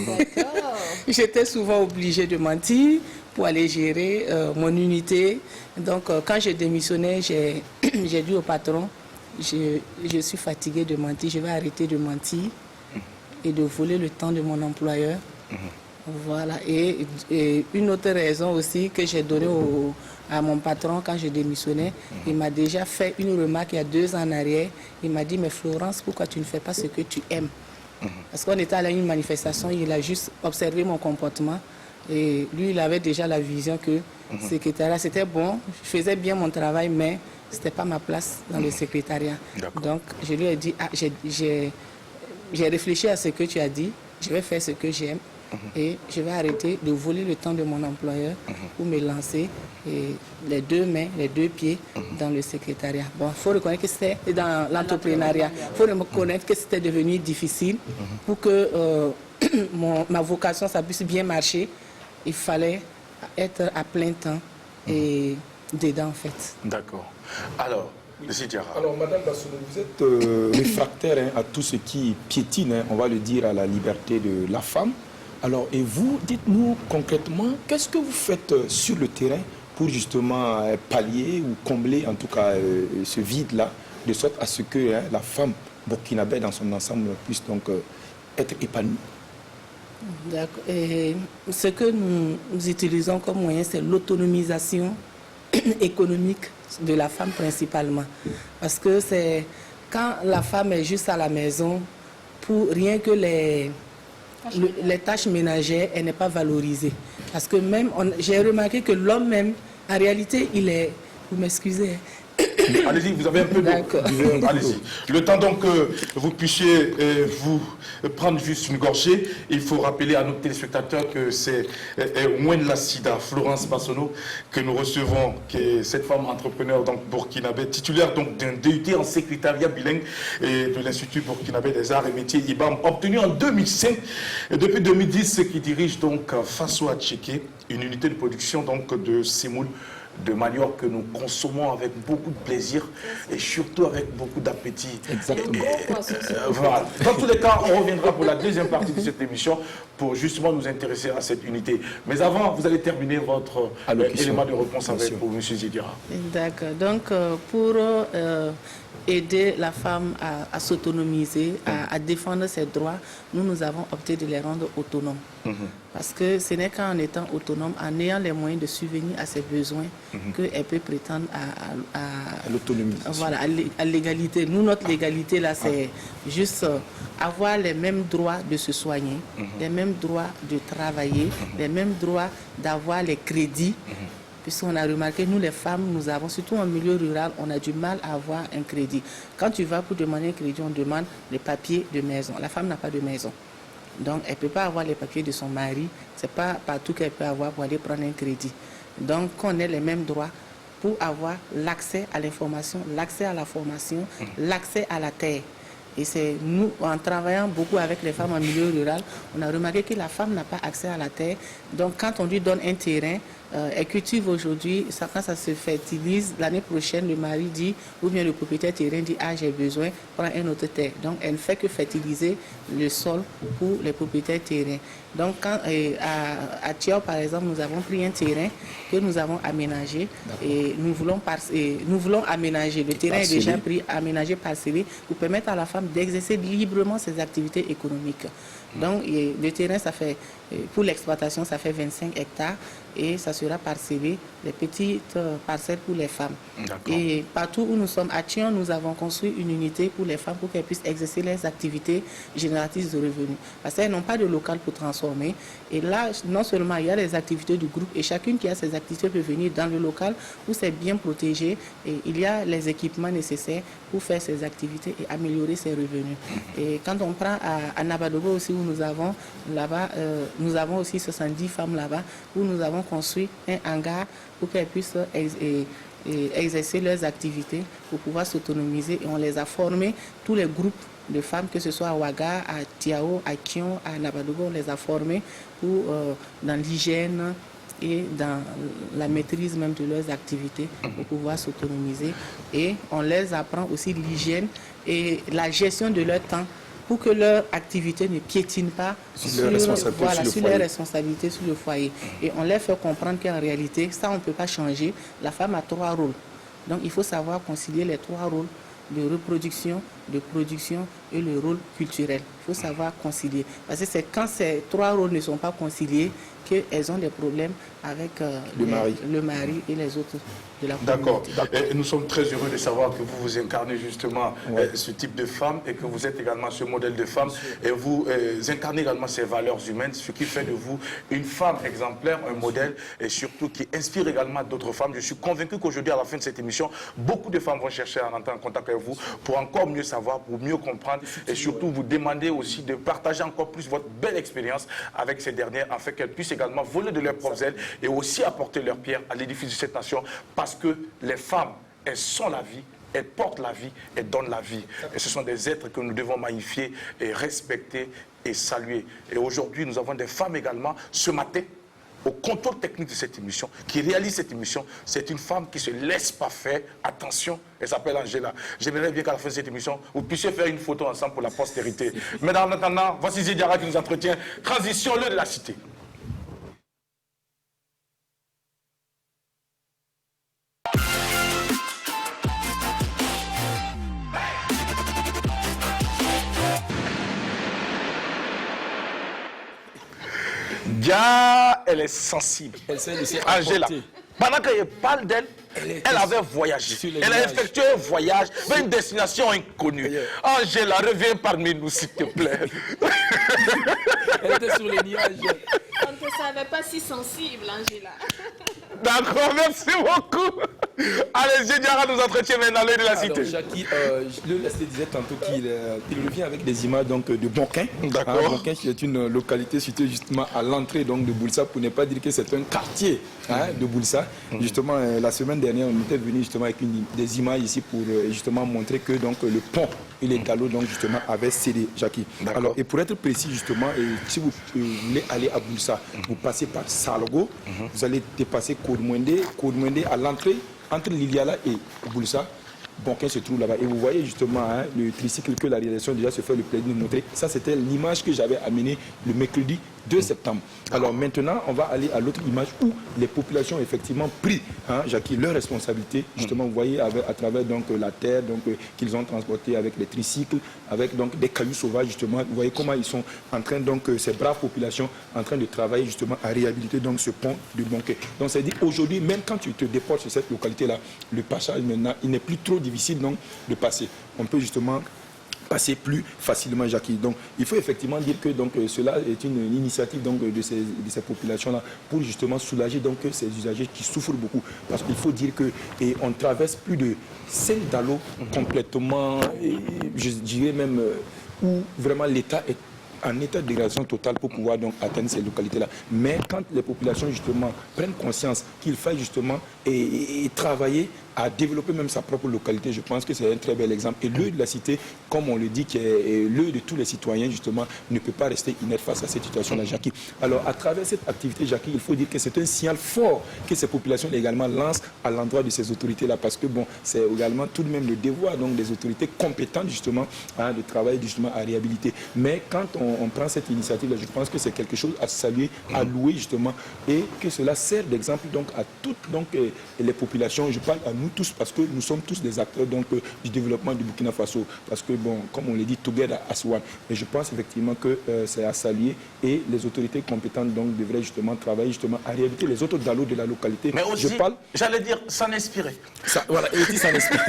j'étais souvent obligée de mentir pour aller gérer mon unité. Donc quand j'ai démissionné, j'ai dit au patron, je suis fatiguée de mentir, je vais arrêter de mentir et de voler le temps de mon employeur. Voilà, et une autre raison aussi que j'ai donnée à mon patron quand je démissionnais, il m'a déjà fait une remarque il y a 2 ans en arrière. Il m'a dit, mais Florence, pourquoi tu ne fais pas ce que tu aimes? Parce qu'on était allé à une manifestation, il a juste observé mon comportement. Et lui, il avait déjà la vision que le secrétariat, c'était bon, je faisais bien mon travail, mais ce n'était pas ma place dans le secrétariat. Donc, je lui ai dit, j'ai réfléchi à ce que tu as dit, je vais faire ce que j'aime. Et je vais arrêter de voler le temps de mon employeur pour me lancer les 2 mains, les 2 pieds dans le secrétariat. Bon, il faut reconnaître que c'était dans l'entrepreneuriat. Il faut reconnaître que c'était devenu difficile pour que ma vocation, ça puisse bien marcher. Il fallait être à plein temps et dedans, en fait. D'accord. Alors, alors, Madame Bassounou, vous êtes réfractaire à tout ce qui piétine, on va le dire, à la liberté de la femme. Alors, et vous, dites-nous concrètement, qu'est-ce que vous faites sur le terrain pour justement pallier ou combler en tout cas ce vide-là, de sorte à ce que la femme burkinabé dans son ensemble puisse donc être épanouie. D'accord. Et ce que nous utilisons comme moyen, c'est l'autonomisation économique de la femme principalement. Parce que c'est quand la femme est juste à la maison, pour rien que les tâches ménagères, elle n'est pas valorisée. Parce que même, j'ai remarqué que l'homme même, en réalité, il est... Vous m'excusez. Allez-y, vous avez un peu d'eau. Allez-y. Le temps donc que vous puissiez vous prendre juste une gorgée, il faut rappeler à nos téléspectateurs que c'est Mwen Lassida, Florence Bassono, que nous recevons, qui est cette femme entrepreneur donc burkinabé, titulaire donc d'un DUT en secrétariat bilingue et de l'Institut burkinabé des arts et métiers IBAM, obtenu en 2005 et depuis 2010, qui dirige donc Faso Tchéké, une unité de production donc de semoule de manioc que nous consommons avec beaucoup de plaisir et surtout avec beaucoup d'appétit. Exactement. Voilà. Dans tous les cas, on reviendra pour la deuxième partie de cette émission pour justement nous intéresser à cette unité. Mais avant, vous allez terminer votre élément de réponse avec M. Zidira. D'accord. Donc, pour aider la femme à s'autonomiser, à défendre ses droits, nous avons opté de les rendre autonomes. Parce que ce n'est qu'en étant autonome, en ayant les moyens de subvenir à ses besoins, qu'elle peut prétendre à l'autonomie. Voilà, à l'égalité. Nous, notre légalité, là, c'est juste avoir les mêmes droits de se soigner, les mêmes droits de travailler, les mêmes droits d'avoir les crédits. Puisqu'on a remarqué, nous les femmes, nous avons, surtout en milieu rural, on a du mal à avoir un crédit. Quand tu vas pour demander un crédit, on demande les papiers de maison. La femme n'a pas de maison. Donc, elle ne peut pas avoir les papiers de son mari. Ce n'est pas partout qu'elle peut avoir pour aller prendre un crédit. Donc, qu'on ait les mêmes droits pour avoir l'accès à l'information, l'accès à la formation, l'accès à la terre. Et c'est nous, en travaillant beaucoup avec les femmes en milieu rural, on a remarqué que la femme n'a pas accès à la terre. Donc, quand on lui donne un terrain, elle cultive aujourd'hui, quand ça se fertilise, l'année prochaine, le mari dit, ou bien le propriétaire terrain dit, ah, j'ai besoin, prends un autre terre. Donc, elle ne fait que fertiliser le sol pour les propriétaires terrain. Donc, quand, à Thiao, par exemple, nous avons pris un terrain que nous avons aménagé et nous voulons aménager. Le terrain est déjà pris, aménagé, parcellé, pour permettre à la femme d'exercer librement ses activités économiques. Donc, le terrain, ça fait, pour l'exploitation, ça fait 25 hectares et ça sera parcellé, les petites parcelles pour les femmes. Et partout où nous sommes à Thion, nous avons construit une unité pour les femmes pour qu'elles puissent exercer leurs activités génératrices de revenus. Parce qu'elles n'ont pas de local pour transformer. Et là, non seulement il y a les activités du groupe et chacune qui a ses activités peut venir dans le local où c'est bien protégé et il y a les équipements nécessaires pour faire ses activités et améliorer ses revenus. Et quand on prend à Nabadogo aussi où nous avons là-bas, nous avons aussi 70 femmes là-bas où nous avons construit un hangar pour qu'elles puissent exercer leurs activités pour pouvoir s'autonomiser et on les a formés, tous les groupes de femmes, que ce soit à Ouaga, à Tiao, à Kion, à Nabadogo, on les a formés pour, dans l'hygiène et dans la maîtrise même de leurs activités pour pouvoir s'autonomiser. Et on les apprend aussi l'hygiène et la gestion de leur temps pour que leur activité ne piétine pas sur leurs responsabilités sur le foyer. Et on leur fait comprendre qu'en réalité, ça on ne peut pas changer. La femme a 3 rôles. Donc il faut savoir concilier les 3 rôles de reproduction, de production et le rôle culturel. Il faut savoir concilier. Parce que c'est quand ces 3 rôles ne sont pas conciliés qu'elles ont des problèmes avec le mari et les autres de la communauté. D'accord. Nous sommes très heureux de savoir que vous incarnez justement ce type de femme et que vous êtes également ce modèle de femme et vous incarnez également ces valeurs humaines, ce qui fait de vous une femme exemplaire, un modèle et surtout qui inspire également d'autres femmes. Je suis convaincu qu'aujourd'hui, à la fin de cette émission, beaucoup de femmes vont chercher à entrer en contact avec vous pour encore mieux savoir, pour mieux comprendre et surtout vous demander aussi de partager encore plus votre belle expérience avec ces dernières afin qu'elles puissent également voler de leurs propres ailes et aussi apporter leur pierre à l'édifice de cette nation parce que les femmes, elles sont la vie, elles portent la vie, elles donnent la vie. Et ce sont des êtres que nous devons magnifier et respecter et saluer. Et aujourd'hui, nous avons des femmes également. Ce matin, au contrôle technique de cette émission, qui réalise cette émission, c'est une femme qui ne se laisse pas faire. Attention, elle s'appelle Angela. J'aimerais bien qu'à la fin de cette émission, vous puissiez faire une photo ensemble pour la postérité. Mais en attendant, voici Zidira qui nous entretient. Transition, l'heure de la cité. Lydia, elle est sensible. Elle s'est laissée Angela, emporter. pendant qu'elle parle d'elle, elle avait voyagé. Elle a effectué un voyage vers une destination inconnue. Angela, reviens parmi nous, s'il te plaît. Elle était sur les nuages. On ne te savait pas si sensible, Angela. D'accord, merci beaucoup. Allez, Diarra nous entretient maintenant l'œil de la cité. Jackie, le disait tantôt qu'il revient avec des images donc, de Bonquin. D'accord. Bonquin qui est une localité située justement à l'entrée de Boulssa, pour ne pas dire que c'est un quartier de Boulssa. Justement, la semaine dernière, on était venu justement avec des images ici pour justement montrer que donc, le pont et les dallots donc, justement avaient cédé, Jackie. Alors, et pour être précis justement, si vous voulez aller à Boulssa, vous passez par Salogo, vous allez dépasser Kodmwende à l'entrée, entre Liliala et Boulssa. Bonquin se trouve là-bas. Et vous voyez justement le tricycle que la réalisation déjà se fait le plaisir de montrer. Ça, c'était l'image que j'avais amenée le mercredi 2 septembre. Alors maintenant, on va aller à l'autre image où les populations ont effectivement pris, Jackie, leur responsabilité. Justement, vous voyez à travers donc, la terre qu'ils ont transportée avec les tricycles, avec donc, des cailloux sauvages, justement. Vous voyez comment ils sont en train, donc, ces braves populations, en train de travailler justement à réhabiliter donc, ce pont de Bonquin. Donc, c'est-à-dire aujourd'hui, même quand tu te déportes sur cette localité-là, le passage maintenant, il n'est plus trop difficile donc, de passer. On peut justement passer plus facilement, Jackie. Donc, il faut effectivement dire que donc, cela est une initiative donc, de ces populations-là pour justement soulager donc, ces usagers qui souffrent beaucoup. Parce qu'il faut dire qu'on traverse plus de 5 dallots complètement, je dirais même, où vraiment l'État est en état de dégradation totale pour pouvoir donc atteindre ces localités-là. Mais quand les populations justement prennent conscience qu'il faille justement et travailler à développer même sa propre localité, je pense que c'est un très bel exemple. Et l'œil de la cité, comme on le dit, qui est l'œil de tous les citoyens justement, ne peut pas rester inerte face à cette situation-là, Jackie. Alors à travers cette activité, Jackie, il faut dire que c'est un signal fort que ces populations également lancent à l'endroit de ces autorités-là, parce que bon, c'est également tout de même le devoir donc des autorités compétentes justement de travailler justement à réhabiliter. Mais quand on prend cette initiative-là, je pense que c'est quelque chose à saluer, à louer justement, et que cela sert d'exemple donc à toutes donc les populations. Je parle à nous tous parce que nous sommes tous des acteurs donc du développement du Burkina Faso, parce que bon, comme on l'a dit, together as one. Et je pense effectivement que c'est à saluer, et les autorités compétentes donc devraient justement travailler justement à réhabiliter les autres dallots de la localité. Mais aussi, j'allais dire, s'en inspirer. Voilà, et aussi s'en inspirer.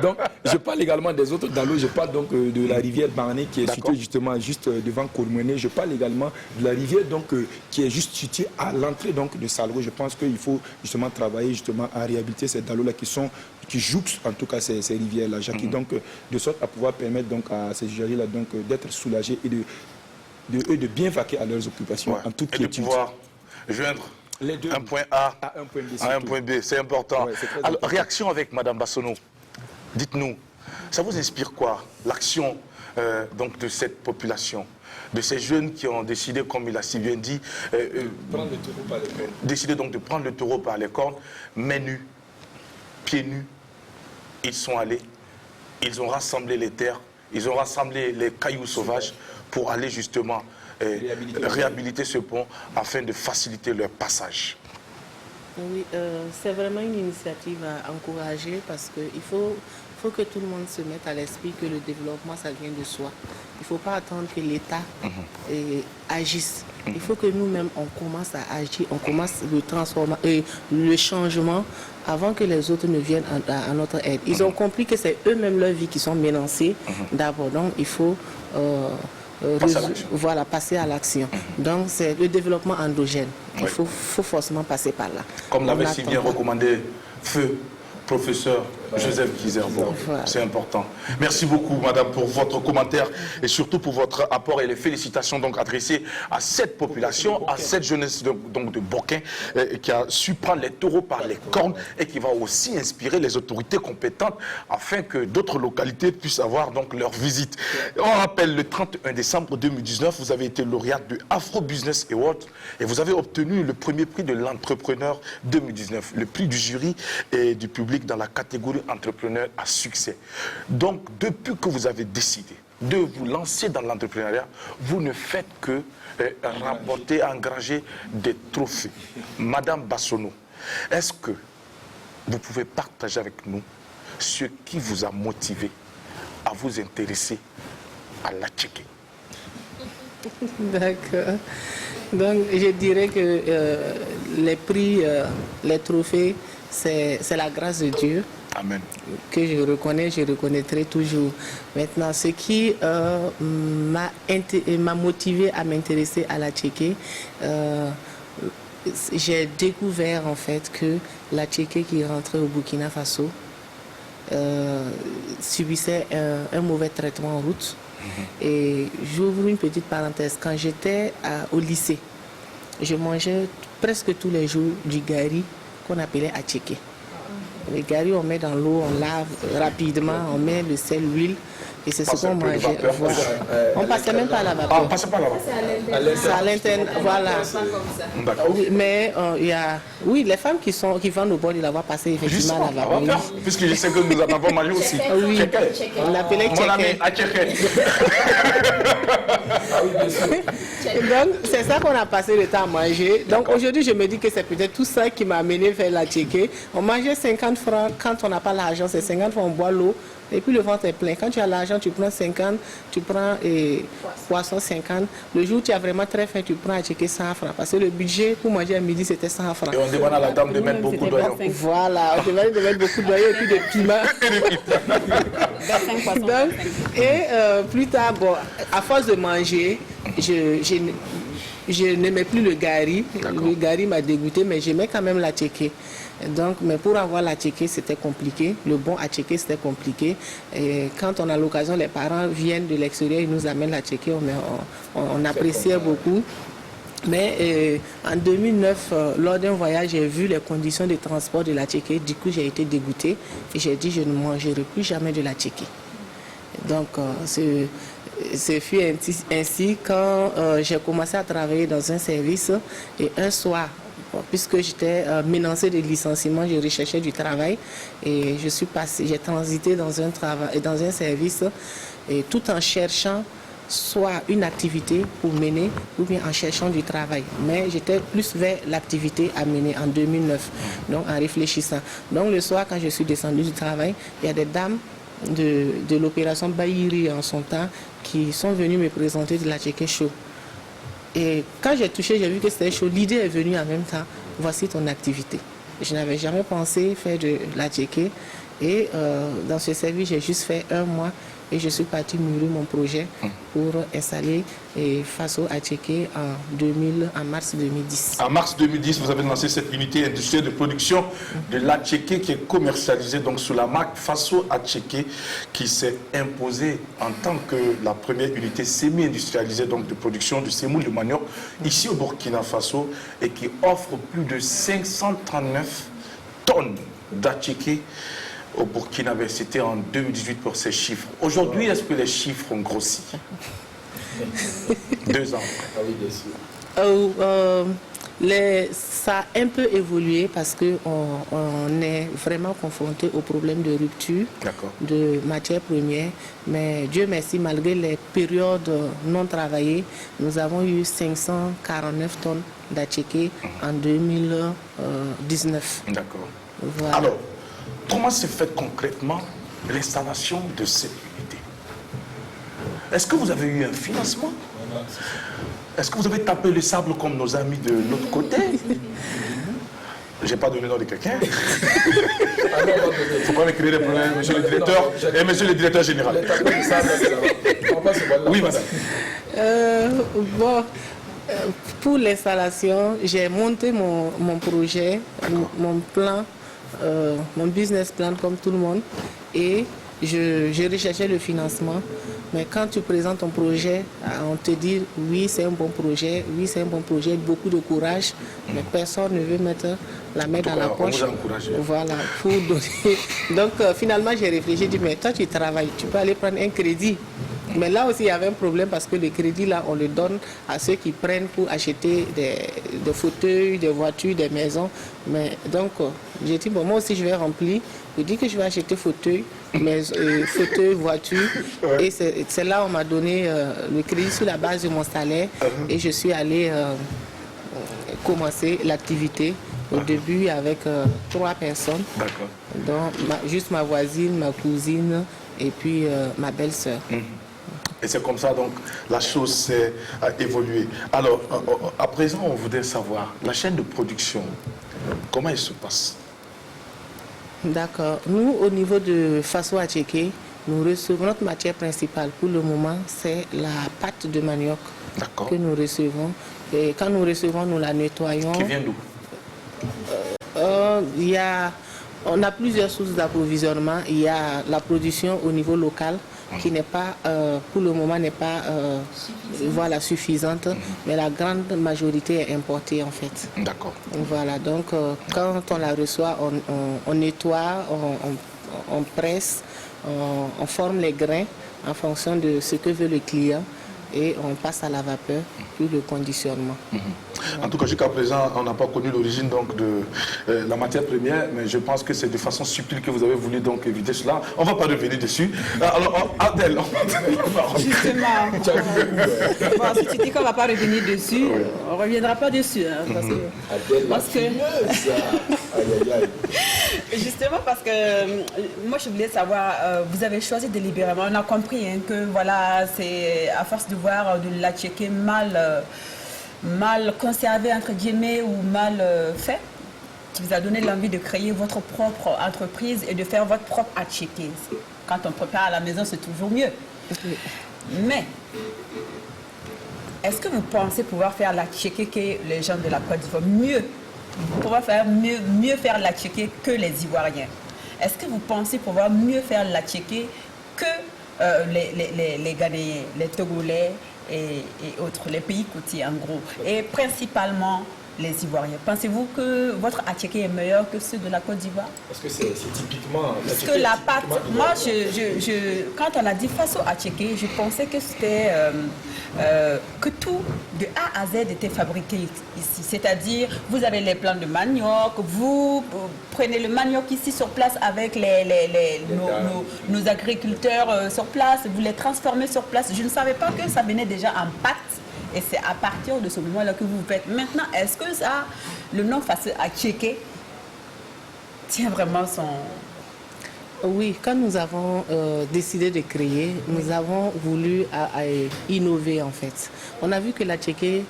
Donc, je parle également des autres dallots. Je parle donc de la rivière Barné qui est située justement juste devant Kodmwene. Je parle également de la rivière donc qui est juste située à l'entrée donc de Salogo. Je pense qu'il faut justement travailler justement à réhabiliter ces dallots-là qui jouxtent en tout cas ces rivières-là, Jackie. Donc, de sorte à pouvoir permettre donc à ces usagers-là donc d'être soulagés et de bien vaquer à leurs occupations en toute quiétude. Et de pouvoir joindre les deux, un point A à un point B. À un point B, c'est important. Ouais, alors, réaction avec Mme Bassono. Dites-nous, ça vous inspire quoi, l'action donc de cette population, de ces jeunes qui ont décidé, comme il a si bien dit, prendre le taureau par les cornes. Décidé donc de prendre le taureau par les cornes, mains nues, pieds nus. Ils sont allés, ils ont rassemblé les terres, ils ont rassemblé les cailloux sauvages pour aller justement réhabiliter ce pont afin de faciliter leur passage. Oui, c'est vraiment une initiative à encourager, parce qu'il faut que tout le monde se mette à l'esprit que le développement, ça vient de soi. Il ne faut pas attendre que l'État agisse. Il faut que nous-mêmes, on commence à agir, on commence le changement avant que les autres ne viennent à notre aide. Ils ont compris que c'est eux-mêmes leur vie qui sont menacées d'abord. Donc, il faut passer à l'action. Donc, c'est le développement endogène. Il faut forcément passer par là. Comme l'avait si bien recommandé Feu professeur Joseph Kizerbo. C'est important. Merci beaucoup, madame, pour votre commentaire et surtout pour votre apport et les félicitations donc adressées à cette population, à cette jeunesse donc de Bonquin qui a su prendre les taureaux par les cornes et qui va aussi inspirer les autorités compétentes afin que d'autres localités puissent avoir donc leur visite. On rappelle, le 31 décembre 2019, vous avez été lauréate de Afro Business Award et vous avez obtenu le premier prix de l'entrepreneur 2019, le prix du jury et du public dans la catégorie entrepreneur à succès. Donc, depuis que vous avez décidé de vous lancer dans l'entrepreneuriat, vous ne faites que rapporter, engranger des trophées. Madame Bassono, est-ce que vous pouvez partager avec nous ce qui vous a motivé à vous intéresser à l'Atchéké? D'accord. Donc, je dirais que les prix, les trophées, c'est la grâce de Dieu. Amen. Que je reconnaîtrai toujours. Maintenant, ce qui m'a motivé à m'intéresser à la Tchéké, j'ai découvert en fait que la Tchéké qui rentrait au Burkina Faso subissait un mauvais traitement en route. Et j'ouvre une petite parenthèse. Quand j'étais au lycée, je mangeais presque tous les jours du gari qu'on appelait atchéké. Le gari, on met dans l'eau, on lave rapidement, on met le sel, l'huile, et c'est ce qu'on mangeait. Voilà. On ne passait même pas à la vapeur. On ne passait pas à la vapeur. C'est à l'interne, voilà. Oui, mais il y a, oui, les femmes qui vendent au bord de la voie passer effectivement à la vapeur. Puisque je sais que nous en avons mangé aussi. Oui, on l'appelait tchéké. Donc, c'est ça qu'on a passé le temps à manger. Donc, aujourd'hui, je me dis que c'est peut-être tout ça qui m'a amené vers la tchéké. On mangeait 50 francs. Quand on n'a pas l'argent, c'est 50 francs, on boit l'eau. Et puis le ventre est plein. Quand tu as l'argent, tu prends 50, tu prends poisson 50. Le jour où tu as vraiment très faim, tu prends à checker 100 francs. Parce que le budget pour manger à midi, c'était 100 francs. Et on demande à la dame de mettre beaucoup d'oignons. Voilà, on demande de mettre beaucoup d'oignons et puis de piment. Donc, et plus tard, bon, à force de manger, je n'aimais plus le gari. Le gari m'a dégoûté, mais j'aimais quand même la tchéké. Donc, mais pour avoir la tchéké, c'était compliqué. Le bon à tchéké, c'était compliqué. Et quand on a l'occasion, les parents viennent de l'extérieur, ils nous amènent la tchéké, on appréciait beaucoup. Mais en 2009, lors d'un voyage, j'ai vu les conditions de transport de la tchéké. Du coup, j'ai été dégoûtée et j'ai dit je ne mangerai plus jamais de la tchéké. Donc, ce fut ainsi quand j'ai commencé à travailler dans un service et un soir, puisque j'étais menacée de licenciement, je recherchais du travail et j'ai transité dans un service et tout en cherchant soit une activité pour mener ou bien en cherchant du travail. Mais j'étais plus vers l'activité à mener en 2009, donc en réfléchissant. Donc le soir, quand je suis descendue du travail, il y a des dames de l'opération Bahiri en son temps qui sont venues me présenter de la tchéké chaud. Et quand j'ai touché, j'ai vu que c'était chaud. L'idée est venue en même temps. Voici ton activité. Je n'avais jamais pensé faire de la tchéké. Et dans ce service, j'ai juste fait 1 mois. Et je suis partie mûrir mon projet pour installer Faso Atchéké en mars 2010. En mars 2010, vous avez lancé cette unité industrielle de production de l'atchéké qui est commercialisée donc sous la marque Faso Atchéké, qui s'est imposée en tant que la première unité semi-industrialisée donc de production de semoule de manioc ici au Burkina Faso et qui offre plus de 539 tonnes d'atchéké au Burkina. C'était en 2018 pour ces chiffres. Aujourd'hui, est-ce que les chiffres ont grossi 2 ans après. Ça a un peu évolué parce qu'on est vraiment confronté au problème de rupture de matières premières. Mais Dieu merci, malgré les périodes non travaillées, nous avons eu 549 tonnes d'atchéké en 2019. D'accord. Voilà. Alors, comment s'est faite concrètement l'installation de cette unité? Est-ce que vous avez eu un financement? Est-ce que vous avez tapé le sable comme nos amis de l'autre côté? Je n'ai pas donné le nom de quelqu'un. Il ne faut pas me créer des problèmes, monsieur le directeur et monsieur le directeur général. Oui, madame. Bon, pour l'installation, j'ai monté mon projet, mon plan. Mon business plan comme tout le monde et je recherchais le financement. Mais quand tu présentes ton projet, on te dit oui c'est un bon projet, oui c'est un bon projet, beaucoup de courage, mais personne ne veut mettre la main dans la poche. Voilà, pour donner. Donc finalement j'ai réfléchi, j'ai dit mais toi tu travailles, tu peux aller prendre un crédit. Mais là aussi, il y avait un problème parce que le crédit, là, on le donne à ceux qui prennent pour acheter des fauteuils, des voitures, des maisons. Mais donc, j'ai dit, bon, moi aussi, je vais remplir. Je dis que je vais acheter fauteuil, fauteuil, voiture. Et c'est là où on m'a donné le crédit sur la base de mon salaire. Et je suis allée commencer l'activité. Au début, avec 3 personnes. Donc, juste ma voisine, ma cousine et puis ma belle-sœur. Et c'est comme ça, donc, la chose s'est évoluée. Alors, à présent, on voudrait savoir, la chaîne de production, comment elle se passe? D'accord. Nous, au niveau de Faso Attiéké, nous recevons notre matière principale pour le moment, c'est la pâte de manioc que nous recevons. Et quand nous recevons, nous la nettoyons. Qui vient d'où? On a plusieurs sources d'approvisionnement. Il y a la production au niveau local qui n'est pas, pour le moment, n'est pas suffisante, mais la grande majorité est importée en fait. D'accord. Voilà, donc quand on la reçoit, on nettoie, on presse, on forme les grains en fonction de ce que veut le client et on passe à la vapeur puis le conditionnement. En tout cas, jusqu'à présent, on n'a pas connu l'origine donc de la matière première, mais je pense que c'est de façon subtile que vous avez voulu donc éviter cela. On ne va pas revenir dessus. Alors, Adèle, justement, bon, si tu dis qu'on ne va pas revenir dessus, on ne reviendra pas dessus. Hein, justement parce que moi je voulais savoir, vous avez choisi délibérément, on a compris hein, que voilà, c'est à force de voir de l'attiéké mal conservé entre guillemets ou mal fait, qui vous a donné l'envie de créer votre propre entreprise et de faire votre propre attiéké. Quand on prépare à la maison, c'est toujours mieux. Mais est-ce que vous pensez pouvoir faire l'attiéké que les gens de la Côte d'Ivoire pouvoir faire mieux faire l'attiéké que les Ivoiriens? Est-ce que vous pensez pouvoir mieux faire l'attiéké que les Ghanéens, les Togolais et autres, les pays côtiers en gros, et principalement les Ivoiriens? Pensez-vous que votre attiéké est meilleur que ceux de la Côte d'Ivoire? Parce que c'est typiquement... Parce que la pâte, moi, quand on a dit Faso Attiéké, je pensais que c'était que tout, de A à Z, était fabriqué ici. C'est-à-dire, vous avez les plants de manioc, vous prenez le manioc ici sur place avec nos agriculteurs sur place, vous les transformez sur place. Je ne savais pas que ça venait déjà en pâte. Et c'est à partir de ce moment-là que vous faites. Maintenant, est-ce que ça, le nom Faso Attiéké tient vraiment son... Oui, quand nous avons décidé de créer, nous avons voulu innover en fait. On a vu que l'attiéké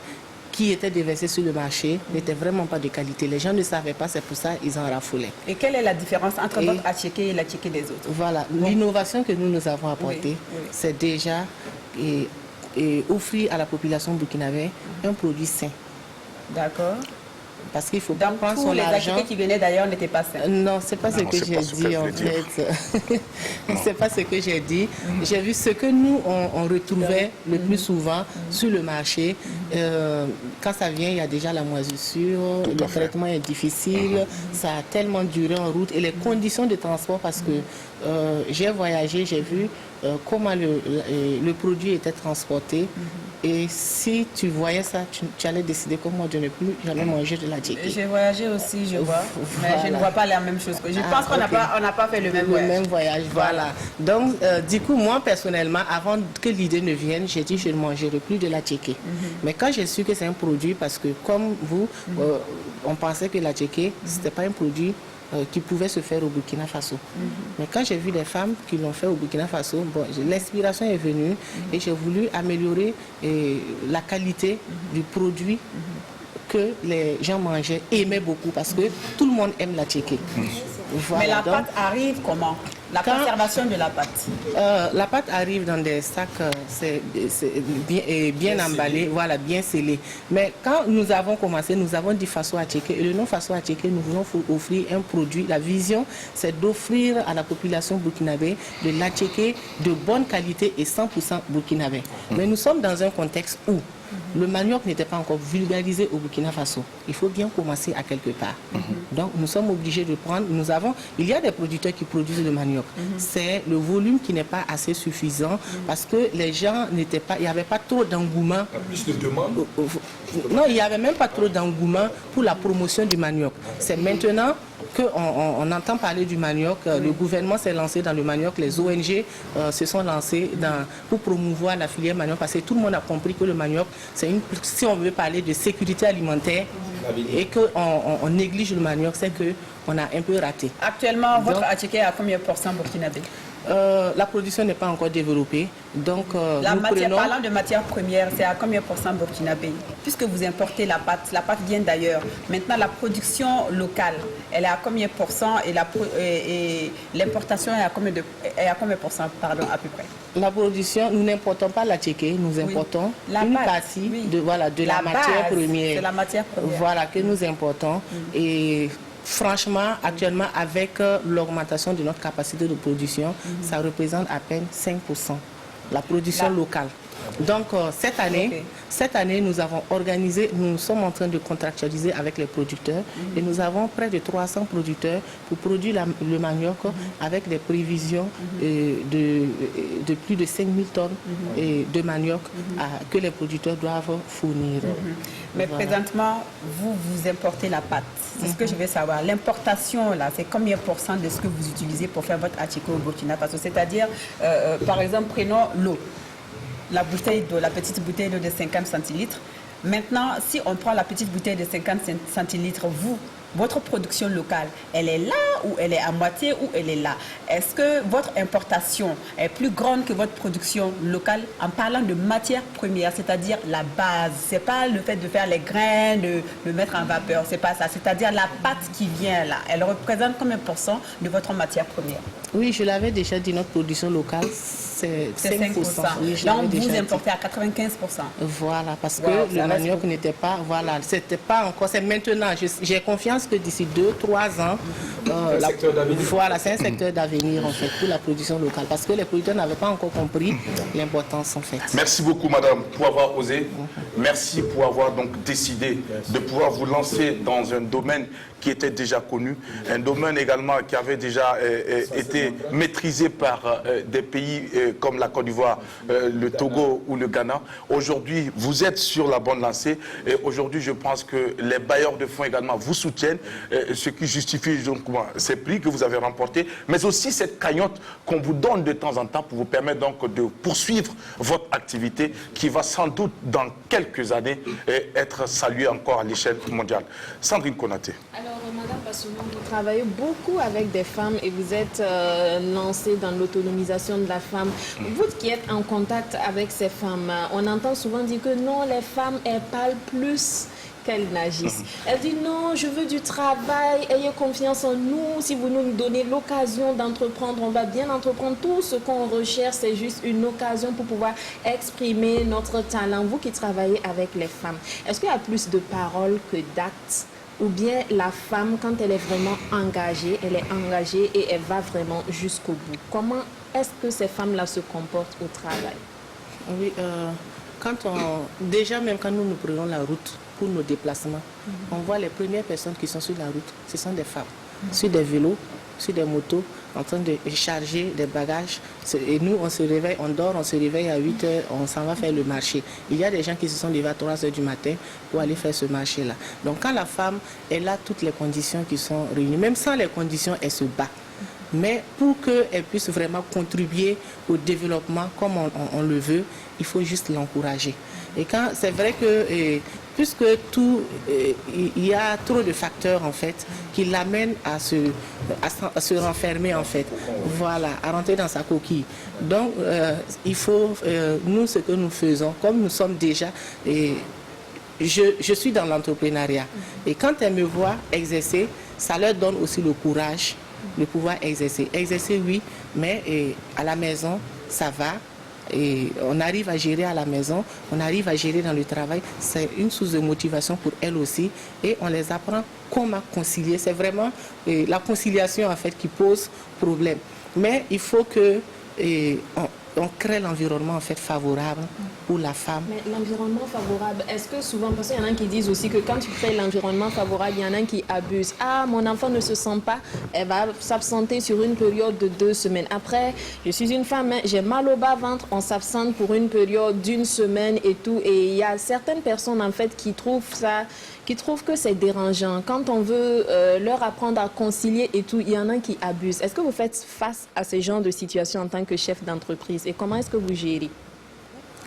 qui était déversé sur le marché n'était vraiment pas de qualité. Les gens ne savaient pas, c'est pour ça qu'ils en raffolaient. Et quelle est la différence entre votre attiéké et l'attiéké des autres? Voilà, l'innovation que nous avons apportée, c'est déjà... et offrir à la population burkinabé un produit sain. D'accord. Parce qu'il faut pas prendre son argent. Les attiékés qui venaient d'ailleurs n'étaient pas sains. Non, c'est pas ce que j'ai dit en fait. C'est pas ce que j'ai dit. J'ai vu ce que nous on retrouvait le plus souvent sur le marché. Quand ça vient, il y a déjà la moisissure, le traitement est difficile, ça a tellement duré en route et les conditions de transport parce que j'ai voyagé, j'ai vu comment le produit était transporté. Et si tu voyais ça, tu allais décider comme moi de ne plus jamais manger de l'attiéké. J'ai voyagé aussi, je vois, mais je ne vois pas la même chose. Je pense qu'on n'a pas fait le même voyage. Voilà. Donc, du coup, moi, personnellement, avant que l'idée ne vienne, j'ai dit je ne mangerai plus de l'attiéké. Mais quand j'ai su que c'est un produit, parce que comme vous, on pensait que l'attiéké, ce n'était pas un produit qui pouvait se faire au Burkina Faso. Mais quand j'ai vu des femmes qui l'ont fait au Burkina Faso, bon, l'inspiration est venue et j'ai voulu améliorer la qualité du produit que les gens mangeaient, aimaient beaucoup, parce que tout le monde aime l'attiéké. Voilà. Mais la pâte arrive comment? La conservation de la pâte. La pâte arrive dans des sacs bien emballés, voilà, bien scellés. Mais quand nous avons commencé, nous avons dit Faso Attiéké. Et le nom Faso Attiéké, nous voulons offrir un produit. La vision, c'est d'offrir à la population burkinabé de l'attiéké de bonne qualité et 100% burkinabé. Mais nous sommes dans un contexte où le manioc n'était pas encore vulgarisé au Burkina Faso. Il faut bien commencer à quelque part. Donc nous sommes obligés de prendre, il y a des producteurs qui produisent le manioc. C'est le volume qui n'est pas assez suffisant parce que les gens n'étaient pas, il n'y avait pas trop d'engouement. Plus de demandes. Non, il n'y avait même pas trop d'engouement pour la promotion du manioc. C'est maintenant qu'on entend parler du manioc, le gouvernement s'est lancé dans le manioc, les ONG se sont lancées pour promouvoir la filière manioc parce que tout le monde a compris que le manioc, si on veut parler de sécurité alimentaire et qu'on néglige le manioc, c'est qu'on a un peu raté. Actuellement, votre attiéké est à combien % burkinabé? La production n'est pas encore développée. Donc, Parlant de matières premières, c'est à combien % burkinabé? Puisque vous importez la pâte vient d'ailleurs. Maintenant, la production locale, elle est à combien % et l'importation est à combien % à peu près? La production, nous n'importons pas la tchéké, nous importons une partie de la matière première. C'est la matière première. Voilà, que nous importons. Et franchement, actuellement, avec l'augmentation de notre capacité de production, ça représente à peine 5%. La production locale. Donc, cette année, nous avons organisé, nous sommes en train de contractualiser avec les producteurs et nous avons près de 300 producteurs pour produire le manioc avec des prévisions de plus de 5000 tonnes de manioc que les producteurs doivent fournir. Mais présentement, vous importez la pâte. C'est ce que je veux savoir. L'importation, là, c'est combien % de ce que vous utilisez pour faire votre attico au Burkina Faso? C'est-à-dire, par exemple, prenons l'eau. La petite bouteille d'eau de 50 centilitres. Maintenant, si on prend la petite bouteille de 50 centilitres, votre production locale, elle est là ou elle est à moitié ou elle est là? Est-ce que votre importation est plus grande que votre production locale en parlant de matières premières, c'est-à-dire la base? C'est pas le fait de faire les grains, de le mettre en vapeur, c'est pas ça. C'est-à-dire la pâte qui vient là, elle représente combien % de votre matière première? Oui, je l'avais déjà dit, notre production locale, c'est 5%. Oui, donc vous importez à 95%. Voilà, parce que le manioc n'était pas, c'était pas encore, c'est maintenant. J'ai confiance que d'ici 2-3 ans, c'est un secteur d'avenir en fait pour la production locale, parce que les producteurs n'avaient pas encore compris l'importance en fait. Merci beaucoup madame pour avoir osé. Merci pour avoir donc décidé de pouvoir vous lancer dans un domaine qui était déjà connu, un domaine également qui avait déjà été maîtrisé par des pays comme la Côte d'Ivoire, le Togo ou le Ghana. Aujourd'hui, vous êtes sur la bonne lancée et aujourd'hui, je pense que les bailleurs de fonds également vous soutiennent, ce qui justifie donc ces prix que vous avez remportés, mais aussi cette cagnotte qu'on vous donne de temps en temps pour vous permettre donc de poursuivre votre activité qui va sans doute dans quelques années être saluée encore à l'échelle mondiale. Sandrine Konaté. Alors, Madame Bassouma, vous travaillez beaucoup avec des femmes et vous êtes lancée dans l'autonomisation de la femme. Vous qui êtes en contact avec ces femmes, on entend souvent dire que non, les femmes, elles parlent plus qu'elles n'agissent. Elles disent non, je veux du travail, ayez confiance en nous. Si vous nous donnez l'occasion d'entreprendre, on va bien entreprendre. Tout ce qu'on recherche, c'est juste une occasion pour pouvoir exprimer notre talent. Vous qui travaillez avec les femmes, est-ce qu'il y a plus de paroles que d'actes? Ou bien la femme, quand elle est vraiment engagée, elle est engagée et elle va vraiment jusqu'au bout. Comment est-ce que ces femmes-là se comportent au travail? Oui, déjà même quand nous prenons la route pour nos déplacements, on voit les premières personnes qui sont sur la route, ce sont des femmes, sur des vélos, sur des motos, en train de charger des bagages. Et nous, on se réveille, on dort, on se réveille à 8 h, on s'en va faire le marché. Il y a des gens qui se sont levés à 3 h du matin pour aller faire ce marché-là. Donc quand la femme, elle a toutes les conditions qui sont réunies, même sans les conditions, elle se bat. Mais pour qu'elle puisse vraiment contribuer au développement comme on le veut, il faut juste l'encourager. Et quand c'est vrai que puisque il y a trop de facteurs en fait qui l'amènent à se renfermer en fait, voilà, à rentrer dans sa coquille. Donc il faut nous ce que nous faisons, comme nous sommes déjà je suis dans l'entrepreneuriat et quand elles me voient exercer, ça leur donne aussi le courage de pouvoir exercer. Exercer oui, mais à la maison ça va. Et on arrive à gérer à la maison, on arrive à gérer dans le travail. C'est une source de motivation pour elles aussi. Et on les apprend comment concilier. C'est vraiment la conciliation en fait qui pose problème. Mais il faut que on crée l'environnement en fait favorable pour la femme. Mais l'environnement favorable, est-ce que souvent, parce qu'il y en a qui disent aussi que quand tu crées l'environnement favorable, il y en a qui abusent. Ah, mon enfant ne se sent pas, elle va s'absenter sur une période de 2 semaines. Après, je suis une femme, j'ai mal au bas-ventre, on s'absente pour une période d'1 semaine et tout. Et il y a certaines personnes en fait qui trouvent ça, qui trouvent que c'est dérangeant. Quand on veut leur apprendre à concilier et tout, il y en a qui abusent. Est-ce que vous faites face à ce genre de situation en tant que chef d'entreprise et comment est-ce que vous gérez?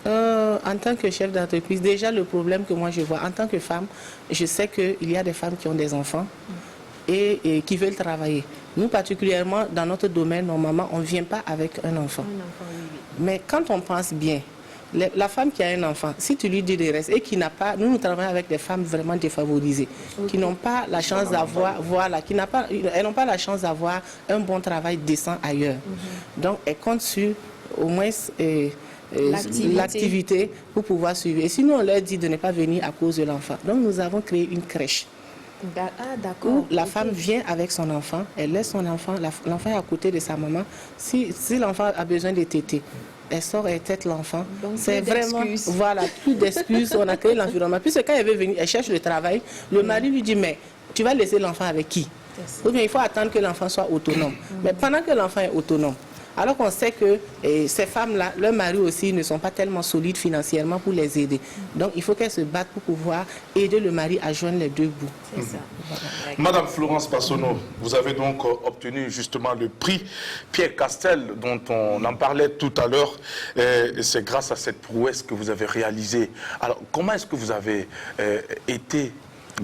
En tant que chef d'entreprise, déjà le problème que moi je vois en tant que femme, je sais qu'il y a des femmes qui ont des enfants. et qui veulent travailler. Nous, particulièrement, dans notre domaine, normalement, on ne vient pas avec un enfant. Mais quand on pense bien, la femme qui a un enfant, si tu lui dis de rester et qui n'a pas, nous travaillons avec des femmes vraiment défavorisées, qui n'ont pas la chance d'avoir, voilà, elles n'ont pas la chance d'avoir un bon travail décent ailleurs. Donc, elles comptent sur au moins l'activité pour pouvoir suivre. Et sinon, on leur dit de ne pas venir à cause de l'enfant. Donc, nous avons créé une crèche. Où la femme vient avec son enfant, elle laisse son enfant, l'enfant est à côté de sa maman. Si l'enfant a besoin de téter, elle sort et tète l'enfant. C'est vraiment, voilà, plus d'excuses. On a créé l'environnement. Puisque quand elle veut venir, elle cherche le travail. Le mari lui dit, mais tu vas laisser l'enfant avec qui? Ou bien il faut attendre que l'enfant soit autonome. Mais pendant que l'enfant est autonome, alors qu'on sait que ces femmes-là, leurs maris aussi ne sont pas tellement solides financièrement pour les aider. Donc il faut qu'elles se battent pour pouvoir aider le mari à joindre les deux bouts. C'est ça. Madame Florence Passonneau, vous avez donc obtenu justement le prix Pierre Castel dont on en parlait tout à l'heure. C'est grâce à cette prouesse que vous avez réalisée. Alors comment est-ce que vous avez été,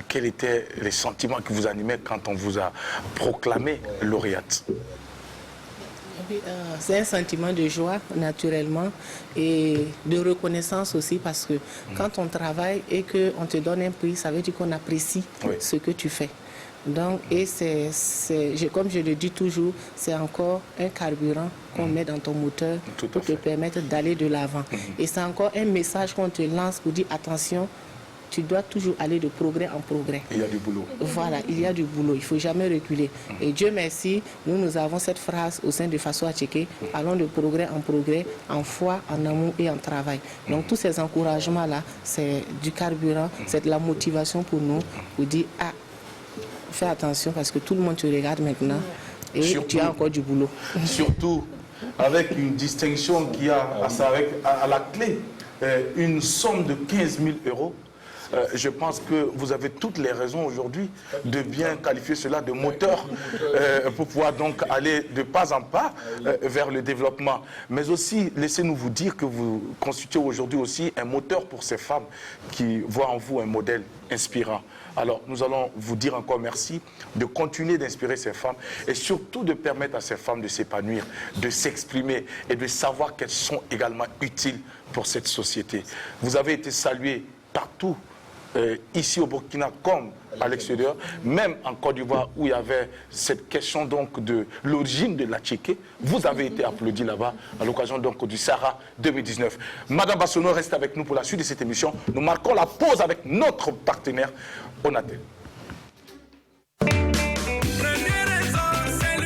quels étaient les sentiments qui vous animaient quand on vous a proclamé lauréate? C'est un sentiment de joie, naturellement, et de reconnaissance aussi, parce que quand on travaille et qu'on te donne un prix, ça veut dire qu'on apprécie ce que tu fais. Donc, et comme je le dis toujours, c'est encore un carburant qu'on met dans ton moteur pour te permettre d'aller de l'avant. Et c'est encore un message qu'on te lance pour dire attention, tu dois toujours aller de progrès en progrès. Il y a du boulot. Voilà, il y a du boulot, il ne faut jamais reculer. Et Dieu merci, nous avons cette phrase au sein de Faso Acheke, allons de progrès, en foi, en amour et en travail. Donc tous ces encouragements-là, c'est du carburant, c'est de la motivation pour nous, pour dire, fais attention parce que tout le monde te regarde maintenant et surtout, tu as encore du boulot. Surtout avec une distinction qui a à la clé une somme de 15 000 €. Je pense que vous avez toutes les raisons aujourd'hui de bien qualifier cela de moteur pour pouvoir donc aller de pas en pas vers le développement. Mais aussi, laissez-nous vous dire que vous constituez aujourd'hui aussi un moteur pour ces femmes qui voient en vous un modèle inspirant. Alors, nous allons vous dire encore merci de continuer d'inspirer ces femmes et surtout de permettre à ces femmes de s'épanouir, de s'exprimer et de savoir qu'elles sont également utiles pour cette société. Vous avez été salués partout, ici au Burkina comme à l'extérieur, même en Côte d'Ivoire où il y avait cette question donc de l'origine de l'Atchéké. Vous avez été applaudi là-bas à l'occasion donc du Sahara 2019. Madame Passonneau reste avec nous pour la suite de cette émission. Nous marquons la pause avec notre partenaire Onatel.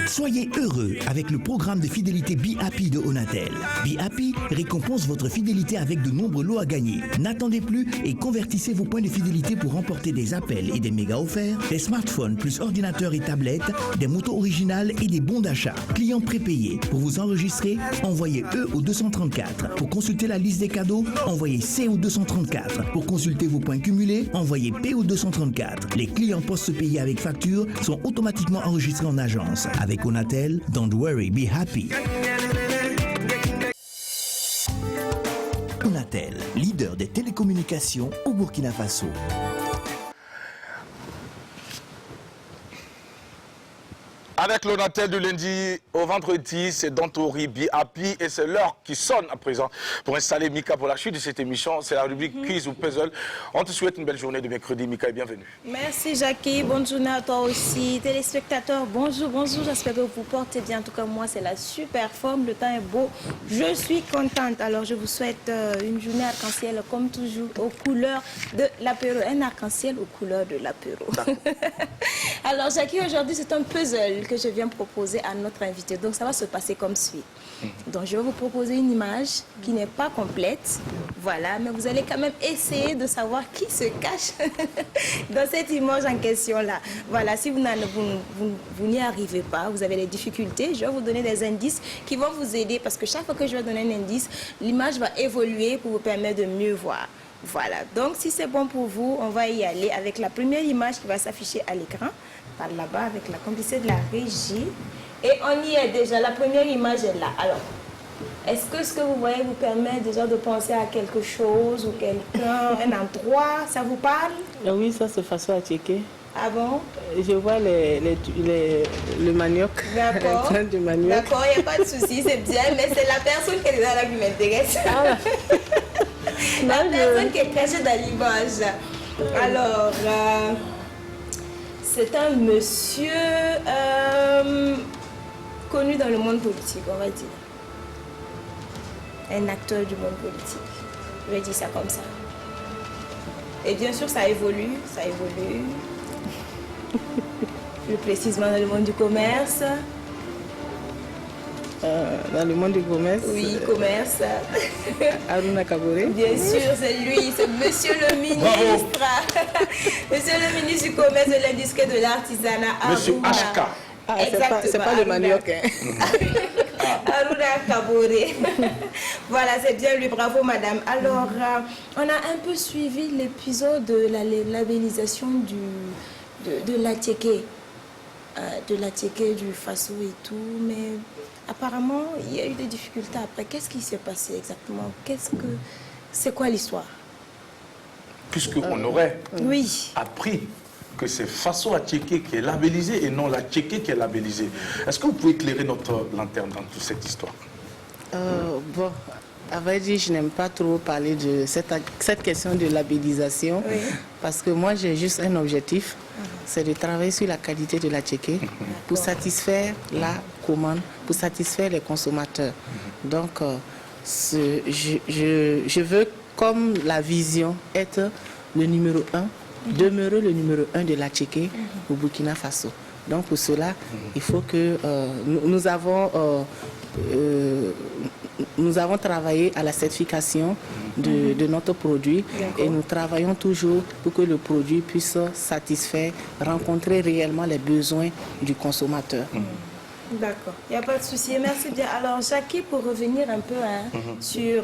Soyez heureux avec le programme de fidélité Be Happy de Onatel. Be Happy récompense votre fidélité avec de nombreux lots à gagner. N'attendez plus et convertissez vos points de fidélité pour remporter des appels et des mégas offerts, des smartphones plus ordinateurs et tablettes, des motos originales et des bons d'achat. Clients prépayés. Pour vous enregistrer, envoyez E au 234. Pour consulter la liste des cadeaux, envoyez C au 234. Pour consulter vos points cumulés, envoyez P au 234. Les clients post-payés avec facture sont automatiquement enregistrés en agence. Avec Onatel, don't worry, be happy. Onatel, leader des télécommunications au Burkina Faso. Avec l'Onatel du lundi au vendredi, c'est Dantori Be Happy et c'est l'heure qui sonne à présent pour installer Mika pour la suite de cette émission. C'est la rubrique Quiz ou Puzzle. On te souhaite une belle journée de mercredi, Mika, et bienvenue. Merci Jackie, bonne journée à toi aussi. Téléspectateurs, bonjour, j'espère que vous vous portez bien. En tout cas, moi, c'est la super forme, le temps est beau. Je suis contente. Alors, je vous souhaite une journée arc-en-ciel comme toujours aux couleurs de l'apéro. Un arc-en-ciel aux couleurs de l'apéro. Alors, Jackie, aujourd'hui, c'est un puzzle que je viens proposer à notre invité. Donc, ça va se passer comme suit. Donc, je vais vous proposer une image qui n'est pas complète. Voilà, mais vous allez quand même essayer de savoir qui se cache dans cette image en question-là. Voilà, si vous n'y arrivez pas, vous avez des difficultés, je vais vous donner des indices qui vont vous aider parce que chaque fois que je vais donner un indice, l'image va évoluer pour vous permettre de mieux voir. Voilà, donc si c'est bon pour vous, on va y aller avec la première image qui va s'afficher à l'écran, par là-bas, avec la complicité de la régie. Et on y est déjà, la première image est là. Alors, est-ce que ce que vous voyez vous permet déjà de penser à quelque chose ou quelqu'un, un endroit, ça vous parle? Oui, ça c'est Faso Acheke. Ah bon? Je vois le manioc. D'accord. Du manioc. D'accord, il n'y a pas de souci, c'est bien, mais c'est la personne qui est là qui m'intéresse. La personne qui est cachée dans l'image. Alors, c'est un monsieur connu dans le monde politique, on va dire. Un acteur du monde politique. Je vais dire ça comme ça. Et bien sûr, ça évolue. Plus précisément dans le monde du commerce. Dans le monde du commerce? Oui, commerce. Aruna Kabore? Bien sûr, c'est lui, c'est monsieur le ministre. Monsieur le ministre du commerce, de l'industrie et de l'artisanat. Monsieur HK. Ah, c'est pas le manioc. Hein. Aruna Kabore. Voilà, c'est bien lui, bravo madame. Alors, on a un peu suivi l'épisode de la labellisation de l'Attiéké. De l'Attiéké, du Faso et tout, mais apparemment, il y a eu des difficultés après. Qu'est-ce qui s'est passé exactement? C'est quoi l'histoire? Puisqu'on aurait appris que c'est Faso Attiéké qui est labellisé et non l'Attiéké qui est labellisé. Est-ce que vous pouvez éclairer notre lanterne dans toute cette histoire? Bon, à vrai dire, je n'aime pas trop parler de cette question de labellisation, parce que moi, j'ai juste un objectif, c'est de travailler sur la qualité de l'Attiéké pour satisfaire la commande, pour satisfaire les consommateurs. Donc, je veux, comme la vision, être le numéro 1, demeurer le numéro 1 de l'Attiéké au Burkina Faso. Donc, pour cela, il faut que nous avons travaillé à la certification de notre produit et nous travaillons toujours pour que le produit puisse satisfaire, rencontrer réellement les besoins du consommateur. D'accord, il n'y a pas de souci. Merci bien. Alors, Jackie, pour revenir un peu sur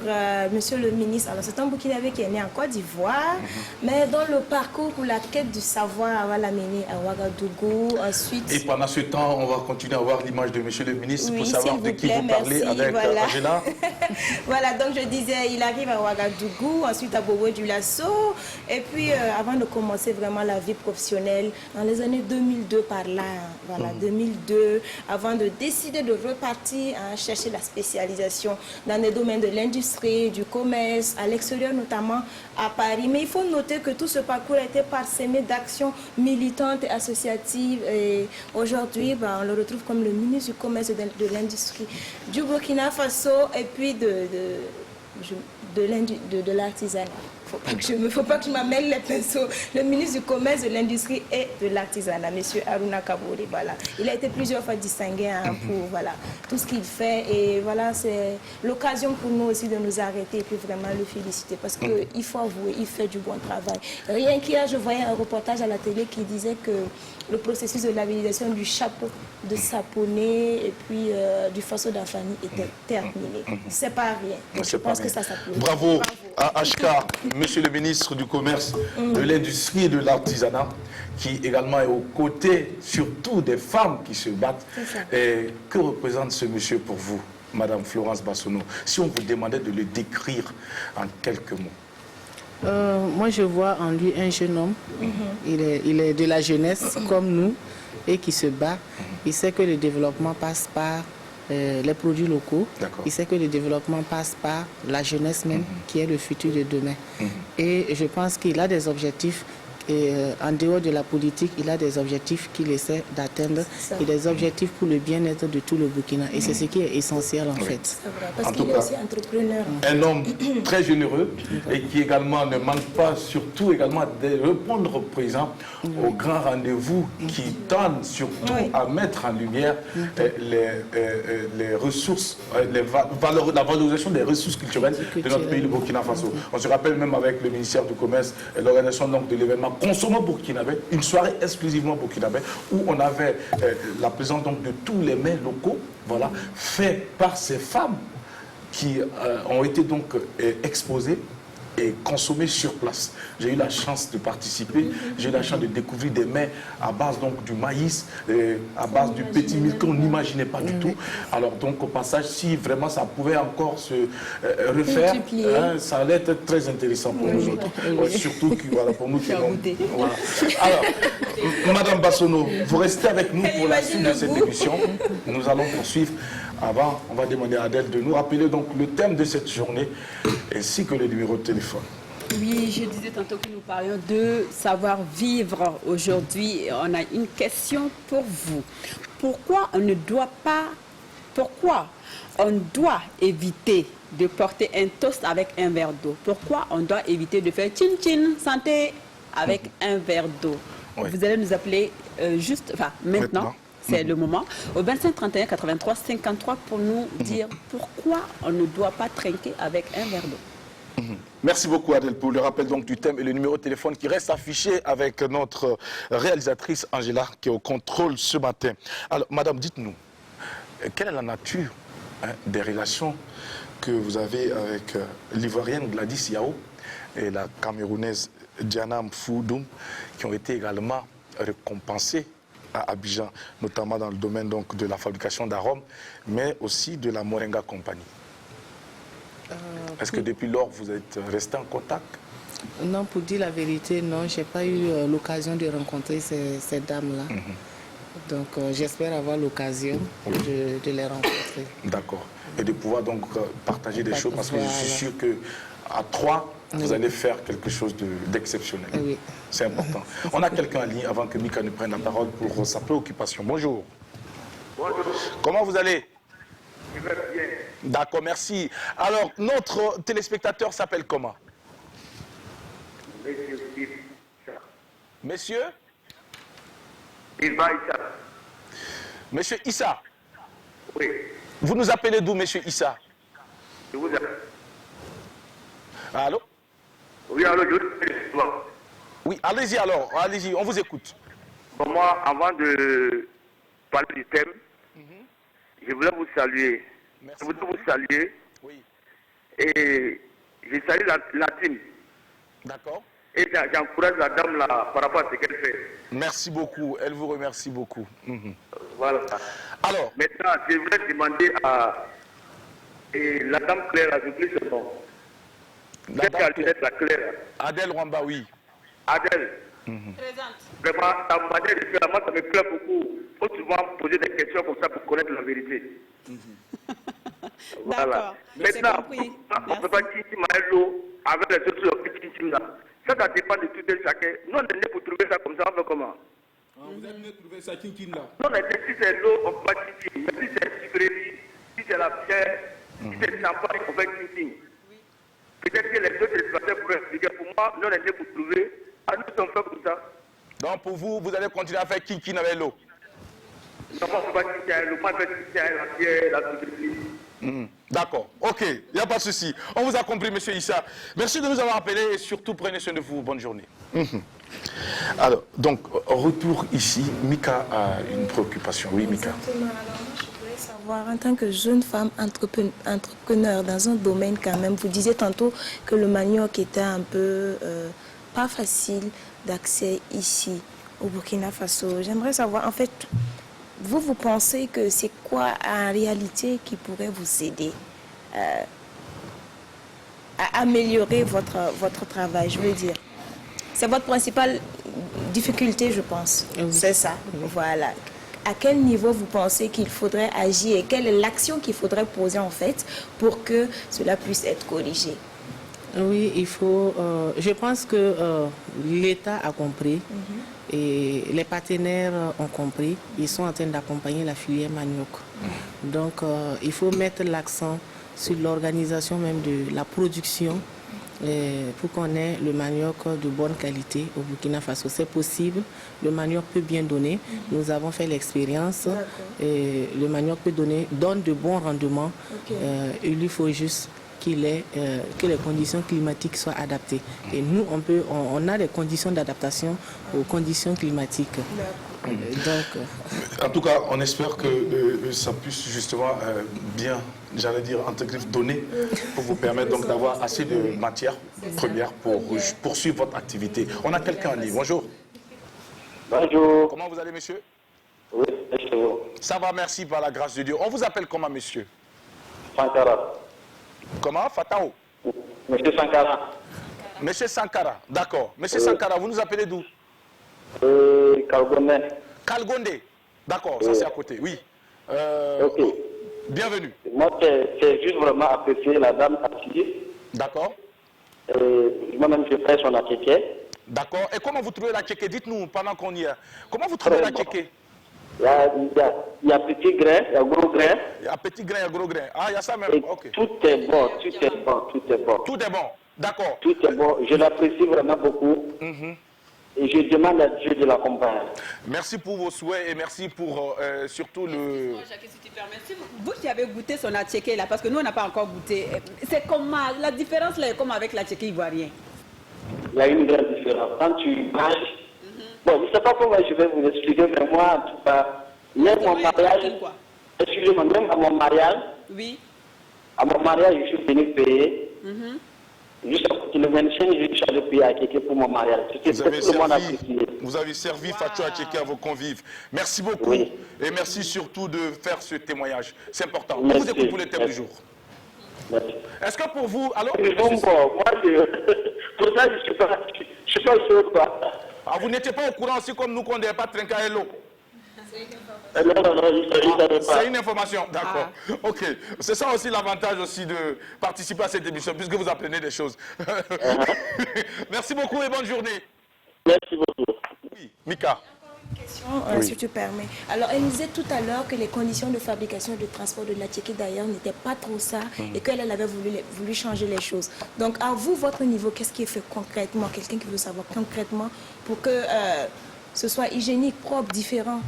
monsieur le ministre, alors c'est un Burkinabé qui est né en Côte d'Ivoire, mais dans le parcours pour la quête du savoir, on va l'amener à Ouagadougou, ensuite... Et pendant ce temps, on va continuer à voir l'image de monsieur le ministre pour savoir de qui vous parlez merci, avec voilà. Angela. Voilà, donc je disais, il arrive à Ouagadougou, ensuite à Bobo-Dioulasso, et puis avant de commencer vraiment la vie professionnelle, dans les années 2002 par là, voilà, 2002, avant de décider de repartir à chercher la spécialisation dans les domaines de l'industrie, du commerce, à l'extérieur notamment à Paris. Mais il faut noter que tout ce parcours a été parsemé d'actions militantes et associatives. Et aujourd'hui, on le retrouve comme le ministre du commerce et de l'industrie du Burkina Faso et puis de l'artisanat. Il ne faut pas que je m'amène les pinceaux. Le ministre du Commerce, de l'Industrie et de l'Artisanat, M. Aruna Kabore. Voilà. Il a été plusieurs fois distingué pour voilà, tout ce qu'il fait. Et voilà, c'est l'occasion pour nous aussi de nous arrêter et puis vraiment le féliciter. Parce qu'il faut avouer, il fait du bon travail. Rien qu'hier, je voyais un reportage à la télé qui disait que le processus de labellisation du chapeau de Saponé et puis du Faso d'Afani était terminé. C'est pas rien. Donc, je pense que ça s'applaudit. Bravo à HK, monsieur le ministre du Commerce, de l'Industrie et de l'Artisanat, qui également est aux côtés, surtout des femmes qui se battent. Et que représente ce monsieur pour vous, Madame Florence Bassono, si on vous demandait de le décrire en quelques mots? Moi, je vois en lui un jeune homme. Il est de la jeunesse, comme nous, et qui se bat. Il sait que le développement passe par les produits locaux. Il sait que le développement passe par la jeunesse même, qui est le futur de demain. Et je pense qu'il a des objectifs. Et en dehors de la politique, il a des objectifs qu'il essaie d'atteindre et des objectifs pour le bien-être de tout le Burkina. Et c'est ce qui est essentiel en fait. C'est vrai, parce qu'il est aussi entrepreneur. Un homme très généreux et qui également ne manque pas, surtout également de répondre présent aux grands rendez-vous qui tendent surtout à mettre en lumière les ressources, la valorisation des ressources culturelles de notre pays, le Burkina Faso. On se rappelle même avec le ministère du Commerce et l'organisation de l'événement Consommons burkinabé, une soirée exclusivement burkinabé où on avait la présence donc de tous les mets locaux, voilà, faits par ces femmes qui ont été donc exposées est consommé sur place. J'ai eu la chance de participer, j'ai eu la chance de découvrir des mets à base donc du maïs, à base du petit mil qu'on n'imaginait pas du tout. Alors donc au passage, si vraiment ça pouvait encore se refaire, hein, ça allait être très intéressant pour nous autres. Ouais, surtout que, voilà, pour nous qui avons... Voilà. Alors, Madame Bassono, vous restez avec nous pour la suite de cette émission. Nous allons poursuivre. Avant, on va demander à Adèle de nous rappeler donc le thème de cette journée ainsi que le numéro de téléphone. Oui, je disais tantôt que nous parlions de savoir-vivre. Aujourd'hui, on a une question pour vous. Pourquoi on doit éviter de porter un toast avec un verre d'eau? Pourquoi on doit éviter de faire chin-chin, santé, avec un verre d'eau? Oui. Vous allez nous appeler maintenant. C'est le moment, au 25 31 83 53 pour nous dire pourquoi on ne doit pas trinquer avec un verre d'eau. Merci beaucoup Adèle pour le rappel donc du thème et le numéro de téléphone qui reste affiché avec notre réalisatrice Angela qui est au contrôle ce matin. Alors Madame, dites-nous, quelle est la nature des relations que vous avez avec l'Ivoirienne Gladys Yao et la Camerounaise Diana Mfoudoum qui ont été également récompensées à Abidjan, notamment dans le domaine donc, de la fabrication d'arômes, mais aussi de la Moringa Company. Est-ce que depuis lors, vous êtes resté en contact? Non, pour dire la vérité, non, je n'ai pas eu l'occasion de rencontrer ces dames-là. Donc, j'espère avoir l'occasion de les rencontrer. D'accord. Et de pouvoir donc partager des choses, parce que je suis sûr qu'à trois, vous allez faire quelque chose d'exceptionnel. Oui. C'est important. On a quelqu'un en ligne avant que Mika ne prenne la parole pour sa préoccupation. Bonjour. Bonjour. Comment vous allez? Je vais bien. D'accord, merci. Alors, notre téléspectateur s'appelle comment? Monsieur Issa. Monsieur Issa. Monsieur Issa. Oui. Vous nous appelez d'où, monsieur Issa? Je vous appelle. Allô? Oui, alors je vous appelle. Oui, allez-y alors, allez-y, on vous écoute. Bon, moi, avant de parler du thème, je voulais vous saluer. Merci. Je voudrais vous saluer. Oui. Et je salue la team. D'accord. Et j'encourage la dame là par rapport à ce qu'elle fait. Merci beaucoup, elle vous remercie beaucoup. Voilà. Alors. Maintenant, je voulais demander à la dame Claire, je vous son nom. La dame Claire. Adèle Rwamba, oui. Adèle. Présente. Vraiment, ta manière de faire, moi, ça me plaît beaucoup. Il faut souvent poser des questions comme ça pour connaître la vérité. Voilà. Maintenant, on ne peut pas dire Maëlo avec les autres petits là. Ça dépend de tout de chacun. Nous, on est né pour trouver ça comme ça, on fait comment? Vous êtes venu trouver ça Kinkin là? Non, mais si c'est l'eau, on peut pas Kinkin. Mais si c'est Sibrélie, si c'est la pierre, si c'est le champagne, on fait Kinkin. Peut-être que les autres exploiteurs pourraient expliquer. Pour moi, nous, on est né pour trouver. À nous, on fait comme ça. Donc, pour vous, vous allez continuer à faire Kinkin avec l'eau? Non, on ne peut pas Kinkin, l'eau, on fait Kinkin, la pierre, la Sibrélie. D'accord, ok, il n'y a pas de souci. On vous a compris, monsieur Issa. Merci de nous avoir appelés et surtout prenez soin de vous. Bonne journée. Alors, donc, retour ici. Mika a une préoccupation. Oui, Mika. Exactement. Alors, moi, je voulais savoir, en tant que jeune femme entrepreneur dans un domaine quand même, vous disiez tantôt que le manioc était un peu pas facile d'accès ici, au Burkina Faso. J'aimerais savoir, en fait, vous pensez que c'est quoi en réalité qui pourrait vous aider à améliorer votre travail, je veux dire. C'est votre principale difficulté, je pense. Oui. C'est ça, voilà. À quel niveau vous pensez qu'il faudrait agir et quelle est l'action qu'il faudrait poser en fait pour que cela puisse être corrigé? Oui, il faut... je pense que l'État a compris. Et les partenaires ont compris, ils sont en train d'accompagner la filière manioc. Donc, il faut mettre l'accent sur l'organisation même de la production pour qu'on ait le manioc de bonne qualité au Burkina Faso. C'est possible, le manioc peut bien donner. Nous avons fait l'expérience. Le manioc donne de bons rendements. Il lui faut juste que les conditions climatiques soient adaptées. Et nous, on a des conditions d'adaptation aux conditions climatiques. En tout cas, on espère que ça puisse justement bien, j'allais dire, entre griffes, donner pour vous permettre donc d'avoir assez de matière première pour poursuivre votre activité. On a quelqu'un en ligne. Bonjour. Bonjour. Comment vous allez, monsieur? Oui, bonjour. Ça va, merci, par la grâce de Dieu. On vous appelle comment, monsieur? Sankara. Comment? Fatao? Monsieur Sankara. Monsieur Sankara, d'accord. Monsieur Sankara, vous nous appelez d'où? Kalgonde. Kalgonde, d'accord, ça c'est à côté, oui. Ok. Bienvenue. Moi, c'est juste vraiment apprécier la dame assise. D'accord. Moi-même, je fais son attiqué. D'accord. Et comment vous trouvez la tchéké? Dites-nous pendant qu'on y est. Comment vous trouvez la tchéké? Il y a petit grain, il y a gros grain. Il y a petit grain, il y a gros grain. Ah, il y a ça même. Ok. Tout est bon, tout est bon, tout est bon. Tout est bon, d'accord. Tout est bon. Je l'apprécie vraiment beaucoup. Et je demande à Dieu de l'accompagner. Merci pour vos souhaits et merci pour surtout le... Vous qui avez goûté son attiéké là, parce que nous on n'a pas encore goûté, c'est comment, la différence là est comme avec l'attiéké ivoirien? Il y a une grande différence. Quand tu manges, bon, je ne sais pas comment je vais vous expliquer, mais moi, en tout cas, même mon mariage, excusez-moi, même à mon mariage, oui. À mon mariage, je suis venu payer. Jusqu'à le 25, je suis allé payer à quelqu'un pour mon mariage. Vous avez servi Fatou Attiéké à vos convives. Merci beaucoup et merci surtout de faire ce témoignage. C'est important. On vous écoute pour les thèmes du jour. Est-ce que pour vous... Alors, moi, pour ça, je ne suis pas sûr. Ah, vous n'étiez pas au courant aussi comme nous qu'on n'avait pas trinqué à l'eau? Non, c'est une information, d'accord. Ok, c'est ça aussi l'avantage aussi de participer à cette émission, puisque vous apprenez des choses. Merci beaucoup et bonne journée. Merci beaucoup. Oui, Mika. Question, si tu permets. Alors, elle nous disait tout à l'heure que les conditions de fabrication et de transport de l'attiéké d'ailleurs n'étaient pas trop ça et qu'elle avait voulu changer les choses. Donc, à vous, votre niveau, qu'est-ce qui est fait concrètement? Quelqu'un qui veut savoir concrètement pour que ce soit hygiénique, propre, différent.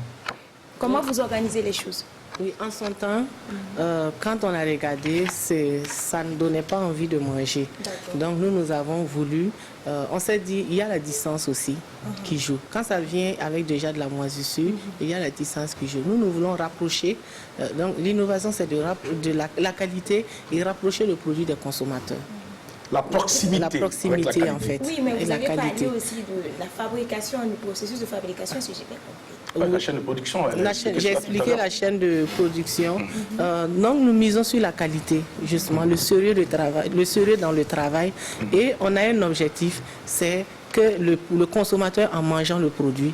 Comment vous organisez les choses? Oui, en son temps, quand on a regardé, ça ne donnait pas envie de manger. Donc nous avons voulu, on s'est dit, il y a la distance aussi qui joue. Quand ça vient avec déjà de la moisissure, il y a la distance qui joue. Nous voulons rapprocher, donc l'innovation c'est de la qualité et rapprocher le produit des consommateurs. La proximité. La proximité en fait. Oui, mais vous avez parlé aussi de la fabrication, du processus de fabrication, si j'ai bien compris. La chaîne de production. J'ai expliqué la chaîne de production. Donc nous misons sur la qualité, justement, le sérieux dans le travail. Et on a un objectif, c'est que le consommateur, en mangeant le produit,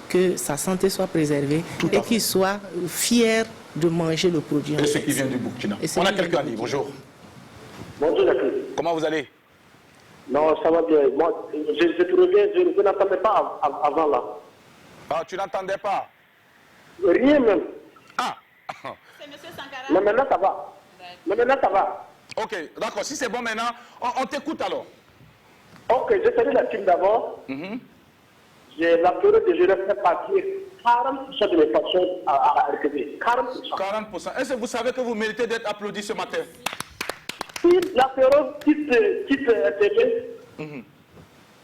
que sa santé soit préservée et qu'il soit fier de manger le produit. Et ce qui vient du Burkina. On a quelqu'un dit, bonjour. Bonjour, Jacques. Comment vous allez? Non, ça va bien. Moi, je n'entendais pas avant là. Ah, tu n'entendais pas? Rien même. Ah. C'est M. Sankara? Mais maintenant, ça va. Mais maintenant, ça va. Ok, d'accord. Si c'est bon maintenant, on t'écoute alors. Ok, je salue la team d'abord. J'ai la période de je fait partir 40% de mes personnes à RTB. 40%. 40%. Est-ce que vous savez que vous méritez d'être applaudi ce matin? Si la période quitte RTB,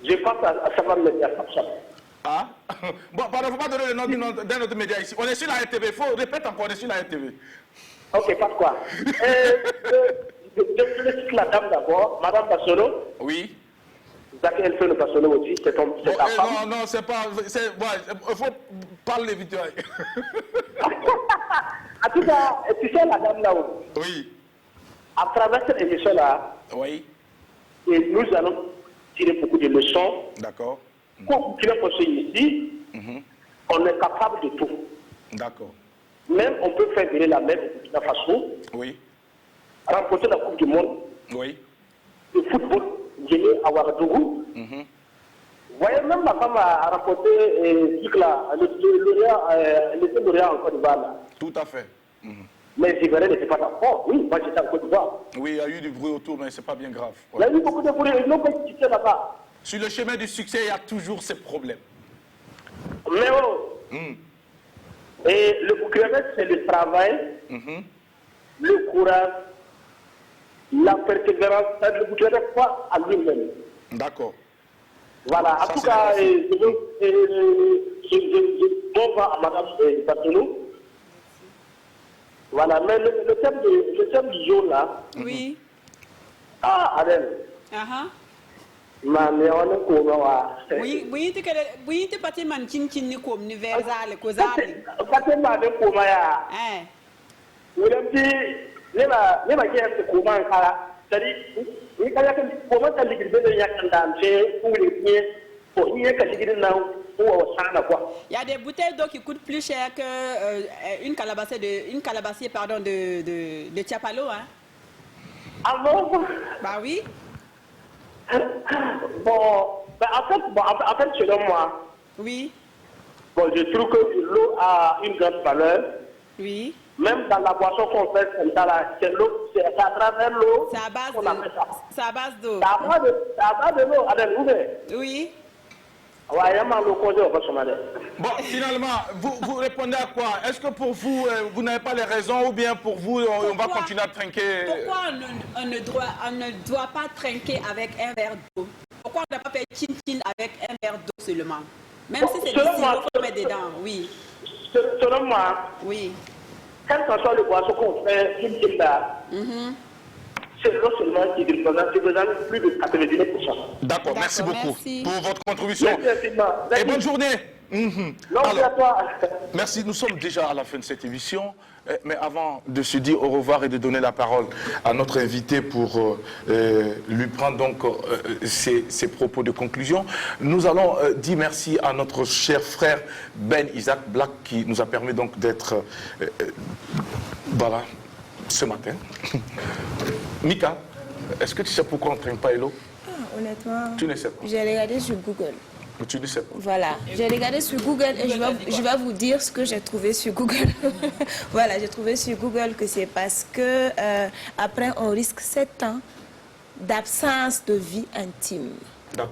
je pense à savoir média. Ah? Bon, pardon, il ne faut pas donner le nom d'un autre média ici. On est sur la RTV. Il faut répéter encore, on est sur la RTV. Ok, pas de quoi. Je félicite la dame d'abord, Madame Bassolo. Oui. Zaki Elfeno Bassolo aussi, c'est ta femme. Non, c'est pas... Il faut parler vite. En tout cas, tu sais la dame là-haut. Oui. À travers cette émission-là, oui. Et nous allons tirer beaucoup de leçons. D'accord. Pour Burkina Faso ici, on est capable de tout. D'accord. Même on peut faire virer la mer au Burkina Faso. Oui. Remporter la Coupe du Monde. Oui. Le football, gagner à Ouagadougou. Vous voyez, même ma femme a remporté le lauréat en Côte d'Ivoire. Tout à fait. Mais les Ivoiriens n'étaient pas d'accord. Oui, moi j'étais en Côte d'Ivoire. Oui, il y a eu du bruit autour, mais ce n'est pas bien grave. Il y a eu beaucoup de bruit, ils n'ont pas discuté là-bas. Sur le chemin du succès, il y a toujours ces problèmes. Mais oh, et le Burkina, c'est le travail, le courage, la persévérance, ça ne goûterait pas à lui-même. D'accord. Voilà, en tout cas, je donne à Madame Batonou. Voilà, mais le thème du jour là. Oui. Ah, Adèle. Mais on est comme oui, tu parti man chin ni comme ni versale cosale. Parti man de comme ya. Vous l'avez dit, les ma qui est comme un cara. C'est-à-dire, il y a comment ça dit que les gens qui dansent ou les pieds, pour y aller que les gens il y a des bouteilles d'eau qui coûtent plus cher que une calabassier de Tiapalo, hein? Ah bon? Bah oui. Bon, en fait, selon moi. Oui. Bon, je trouve que l'eau a une grande valeur. Oui. Même dans la boisson qu'on fait comme ça, c'est l'eau, c'est à travers l'eau. C'est à base d'eau. C'est à base de l'eau, Adèle, oui. Bon, finalement, vous répondez à quoi? Est-ce que pour vous, vous n'avez pas les raisons ou bien pour vous, on va continuer à trinquer? Pourquoi on ne doit pas trinquer avec un verre d'eau? Pourquoi on ne doit pas faire chin-chin avec un verre d'eau seulement? Même si c'est du sirop qu'on met dedans, oui. Selon moi, oui. Quel que soit le boisson qu'on fait, chin-chin là, c'est l'eau seulement qui représente plus de 99%. D'accord, merci beaucoup pour votre contribution. Merci. Et bonne journée. Alors, merci, nous sommes déjà à la fin de cette émission. Mais avant de se dire au revoir et de donner la parole à notre invité pour lui prendre donc ses propos de conclusion, nous allons dire merci à notre cher frère Ben Isaac Black qui nous a permis donc d'être voilà, ce matin. Mika, est-ce que tu sais pourquoi on ne traîne pas Hello? Honnêtement, tu ne sais pas. J'ai regardé sur Google. Tu ne sais pas. Voilà, j'ai regardé sur Google et je vais vous dire ce que j'ai trouvé sur Google. Voilà, j'ai trouvé sur Google que c'est parce que après on risque 7 ans d'absence de vie intime.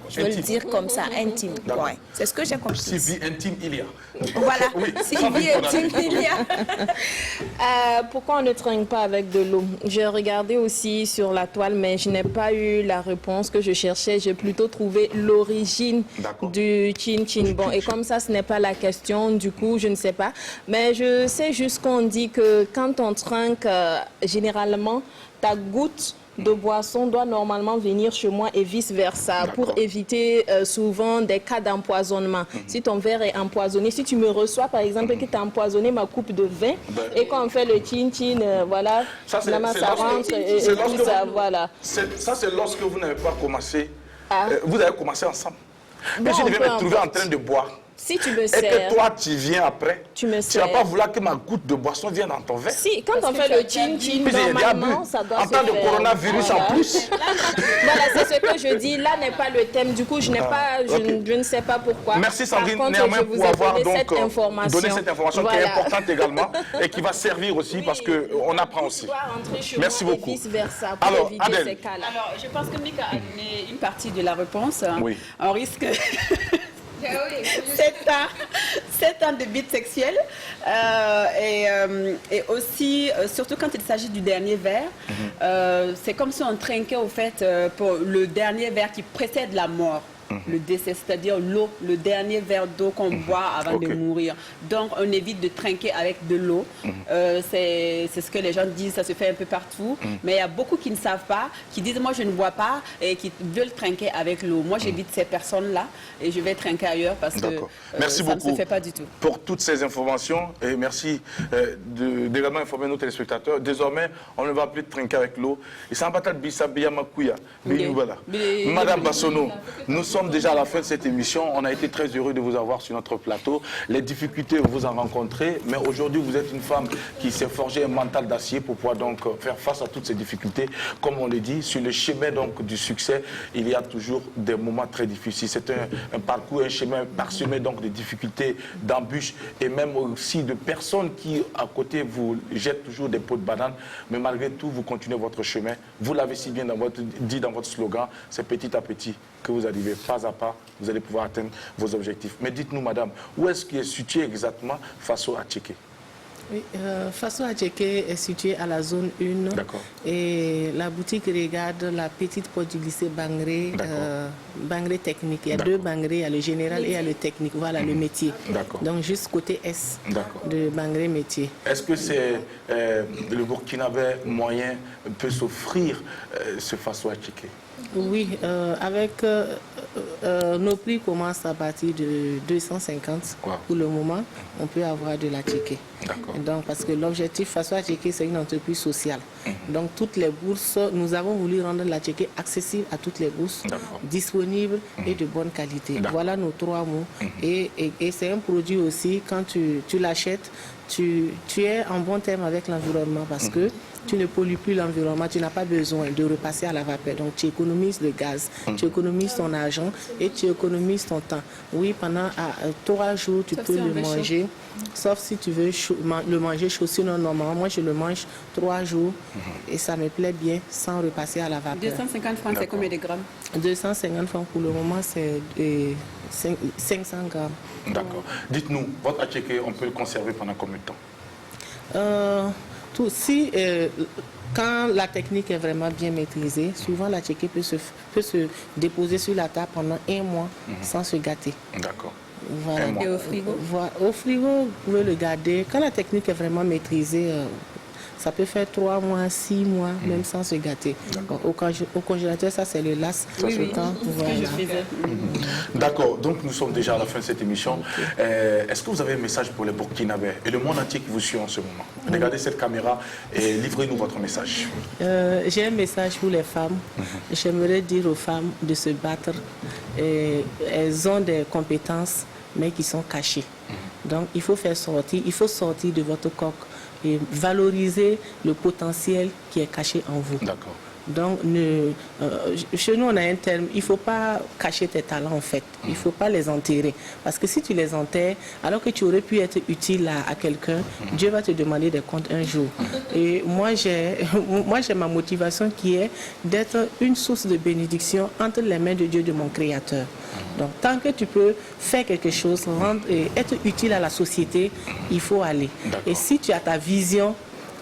Je veux le dire comme ça, intime. Ouais. C'est ce que j'ai compris. Si vie intime il y a. Voilà, oui, si vie intime il y a. Pourquoi on ne trinque pas avec de l'eau? J'ai regardé aussi sur la toile, mais je n'ai pas eu la réponse que je cherchais. J'ai plutôt trouvé l'origine du chin-chin. Bon, et comme ça, ce n'est pas la question, du coup, je ne sais pas. Mais je sais juste qu'on dit que quand on trinque, généralement, ta goutte de boisson doit normalement venir chez moi et vice-versa pour éviter souvent des cas d'empoisonnement. Si ton verre est empoisonné, si tu me reçois par exemple que tu as empoisonné ma coupe de vin et quand on fait le chin-chin, voilà, ça rentre et tout ça, voilà. Ça c'est lorsque vous n'avez pas commencé, vous avez commencé ensemble. Mais je devais me trouver en train de boire. Si tu me sers. Et que toi, tu viens après. Tu ne vas pas vouloir que ma goutte de boisson vienne dans ton verre. Si, quand on fait le chin-chin, normalement, ça doit se faire. En temps de coronavirus en plus. Voilà, c'est ce que je dis. Là n'est pas le thème. Du coup, je ne sais pas pourquoi. Merci Sandrine, néanmoins, pour avoir donné cette information qui est importante également et qui va servir aussi parce qu'on apprend aussi. Merci beaucoup. Alors, Adèle. Alors, je pense que Mika a donné une partie de la réponse. Oui. On risque... 7 ans de bite sexuelle et aussi, surtout quand il s'agit du dernier verre, c'est comme si on trinquait au fait pour le dernier verre qui précède la mort. Le décès, c'est-à-dire l'eau, le dernier verre d'eau qu'on boit avant de mourir. Donc, on évite de trinquer avec de l'eau. C'est ce que les gens disent, ça se fait un peu partout. Mais il y a beaucoup qui ne savent pas, qui disent « moi, je ne bois pas » et qui veulent trinquer avec l'eau. Moi, j'évite ces personnes-là et je vais trinquer ailleurs parce que merci ça beaucoup ne se fait pas du tout. Pour toutes ces informations et merci d'également informer nos téléspectateurs. Désormais, on ne va plus trinquer avec l'eau. Et ça va Madame Bassono, nous sommes déjà à la fin de cette émission. On a été très heureux de vous avoir sur notre plateau. Les difficultés, vous en rencontrez, mais aujourd'hui, vous êtes une femme qui s'est forgé un mental d'acier pour pouvoir donc faire face à toutes ces difficultés. Comme on le dit, sur le chemin donc du succès, il y a toujours des moments très difficiles. C'est un parcours, un chemin parsemé donc de difficultés, d'embûches et même aussi de personnes qui, à côté, vous jettent toujours des pots de banane. Mais malgré tout, vous continuez votre chemin. Vous l'avez si bien dit dans votre slogan, c'est petit à petit que vous arrivez, pas à pas, vous allez pouvoir atteindre vos objectifs. Mais dites-nous, madame, où est-ce qu'il est situé exactement face au Atchéké? Oui, Faso Atchéké est situé à la zone 1. Et la boutique regarde la petite porte du lycée Bangré, Bangré technique. Il y a deux Bangré, il y a le général et il y a le technique. Voilà, le métier. Donc juste côté S de Bangré métier. Est-ce que c'est le Burkinabé moyen peut s'offrir ce Faso Atchéké? Oui, avec nos prix commencent à partir de 250 pour le moment. On peut avoir de l'atchéké. Donc, parce que l'objectif Faso Atchéké, c'est une entreprise sociale. Donc, toutes les bourses, nous avons voulu rendre l'atchéké accessible à toutes les bourses, disponible et de bonne qualité. Voilà nos 3 mots. Et c'est un produit aussi, quand tu l'achètes, tu es en bon terme avec l'environnement parce que tu ne pollues plus l'environnement, tu n'as pas besoin de repasser à la vapeur. Donc tu économises le gaz, tu économises ton argent et tu économises ton temps. Oui, pendant 3 jours, tu peux le manger, sauf si tu veux le manger chaud. Sinon, normalement, moi je le mange 3 jours et ça me plaît bien sans repasser à la vapeur. 250 francs, c'est combien de grammes? 250 francs pour le moment, c'est 500 grammes. D'accord. Dites-nous, votre atchéké, on peut le conserver pendant combien de temps? Quand la technique est vraiment bien maîtrisée, souvent l'atchéké peut se déposer sur la table pendant 1 mois sans se gâter. D'accord. Voilà. Et au frigo? Au frigo, vous pouvez le garder. Quand la technique est vraiment maîtrisée, ça peut faire 3 mois, 6 mois, même sans se gâter. Au congélateur, ça c'est le las. D'accord, donc nous sommes déjà à la fin de cette émission. Est-ce que vous avez un message pour les Burkinabés et le monde entier qui vous suit en ce moment? Regardez cette caméra et livrez-nous votre message. J'ai un message pour les femmes. J'aimerais dire aux femmes de se battre. Elles ont des compétences, mais qui sont cachées. Donc il faut sortir de votre coque et valoriser le potentiel qui est caché en vous. D'accord. Donc, chez nous, on a un terme, il ne faut pas cacher tes talents en fait, il ne faut pas les enterrer. Parce que si tu les enterres, alors que tu aurais pu être utile à quelqu'un, Dieu va te demander des comptes un jour. Et moi, j'ai ma motivation qui est d'être une source de bénédiction entre les mains de Dieu, de mon Créateur. Donc, tant que tu peux faire quelque chose, être utile à la société, il faut aller. Et si tu as ta vision,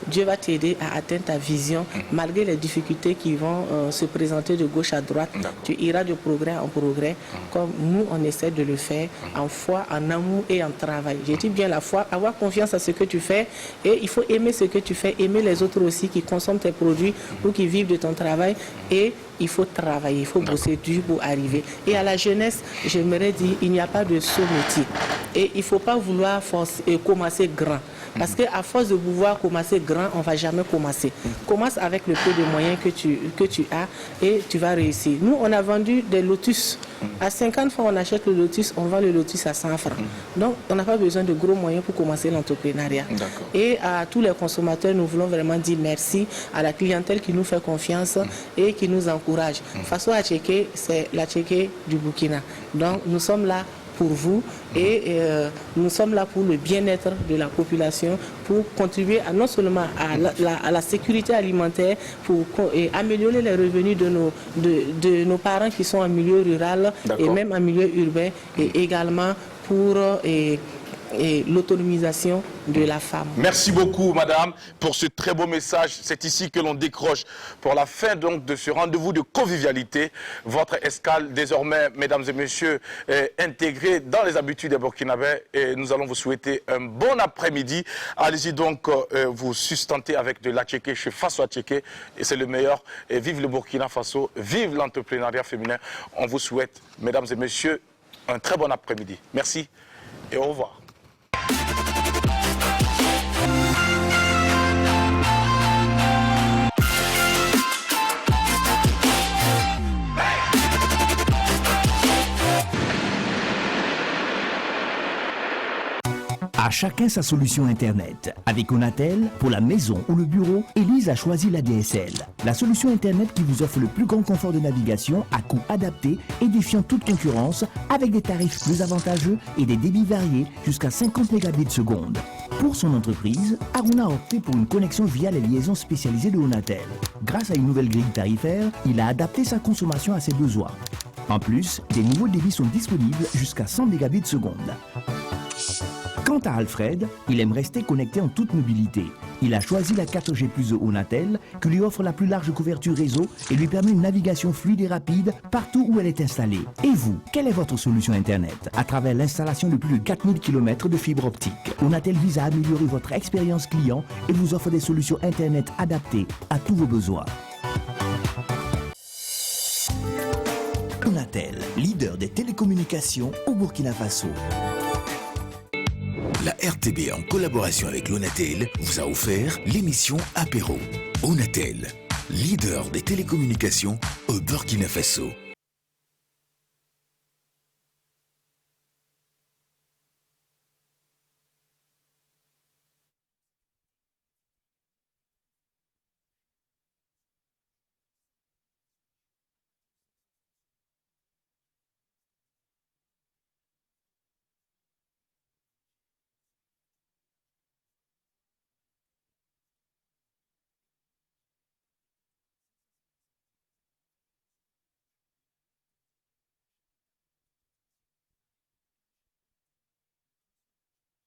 Dieu va t'aider à atteindre ta vision malgré les difficultés qui vont se présenter de gauche à droite. Tu iras de progrès en progrès comme nous on essaie de le faire en foi, en amour et en travail. J'ai dit bien la foi, avoir confiance à ce que tu fais et il faut aimer ce que tu fais, aimer les autres aussi qui consomment tes produits ou qui vivent de ton travail et il faut travailler, il faut bosser dur pour arriver. Et à la jeunesse, j'aimerais dire, il n'y a pas de saut métier. Et il ne faut pas vouloir commencer grand. Parce qu'à force de vouloir commencer grand, on ne va jamais commencer. Commence avec le peu de moyens que tu as et tu vas réussir. Nous, on a vendu des lotus. À 50 francs, on achète le lotus, on vend le lotus à 100 francs. Donc, on n'a pas besoin de gros moyens pour commencer l'entrepreneuriat. Et à tous les consommateurs, nous voulons vraiment dire merci à la clientèle qui nous fait confiance et qui nous encourage. Faso Atchéké, c'est l'atchéké du Burkina. Donc, nous sommes là pour vous et nous sommes là pour le bien-être de la population, pour contribuer non seulement à la sécurité alimentaire, pour améliorer les revenus de nos parents qui sont en milieu rural et même en milieu urbain et également pour l'autonomisation de la femme. Merci beaucoup, madame, pour ce très beau message. C'est ici que l'on décroche pour la fin donc de ce rendez-vous de convivialité. Votre escale, désormais, mesdames et messieurs, est intégrée dans les habitudes des Burkinabés et nous allons vous souhaiter un bon après-midi. Allez-y donc vous sustenter avec de l'atchéké chez Faso Atchéké et c'est le meilleur. Et vive le Burkina Faso, vive l'entrepreneuriat féminin. On vous souhaite, mesdames et messieurs, un très bon après-midi. Merci et au revoir. À chacun sa solution Internet. Avec Onatel, pour la maison ou le bureau, Elise a choisi la DSL. La solution Internet qui vous offre le plus grand confort de navigation à coût adapté et défiant toute concurrence avec des tarifs plus avantageux et des débits variés jusqu'à 50 mégabits seconde. Pour son entreprise, Aruna a opté pour une connexion via les liaisons spécialisées de Onatel. Grâce à une nouvelle grille tarifaire, il a adapté sa consommation à ses besoins. En plus, des nouveaux débits sont disponibles jusqu'à 100 mégabits seconde. Quant à Alfred, il aime rester connecté en toute mobilité. Il a choisi la 4G+ de Onatel qui lui offre la plus large couverture réseau et lui permet une navigation fluide et rapide partout où elle est installée. Et vous, quelle est votre solution Internet? À travers l'installation de plus de 4000 km de fibre optique, Onatel vise à améliorer votre expérience client et vous offre des solutions Internet adaptées à tous vos besoins. Onatel, leader des télécommunications au Burkina Faso. La RTB, en collaboration avec l'Onatel, vous a offert l'émission Apéro. Onatel, leader des télécommunications au Burkina Faso.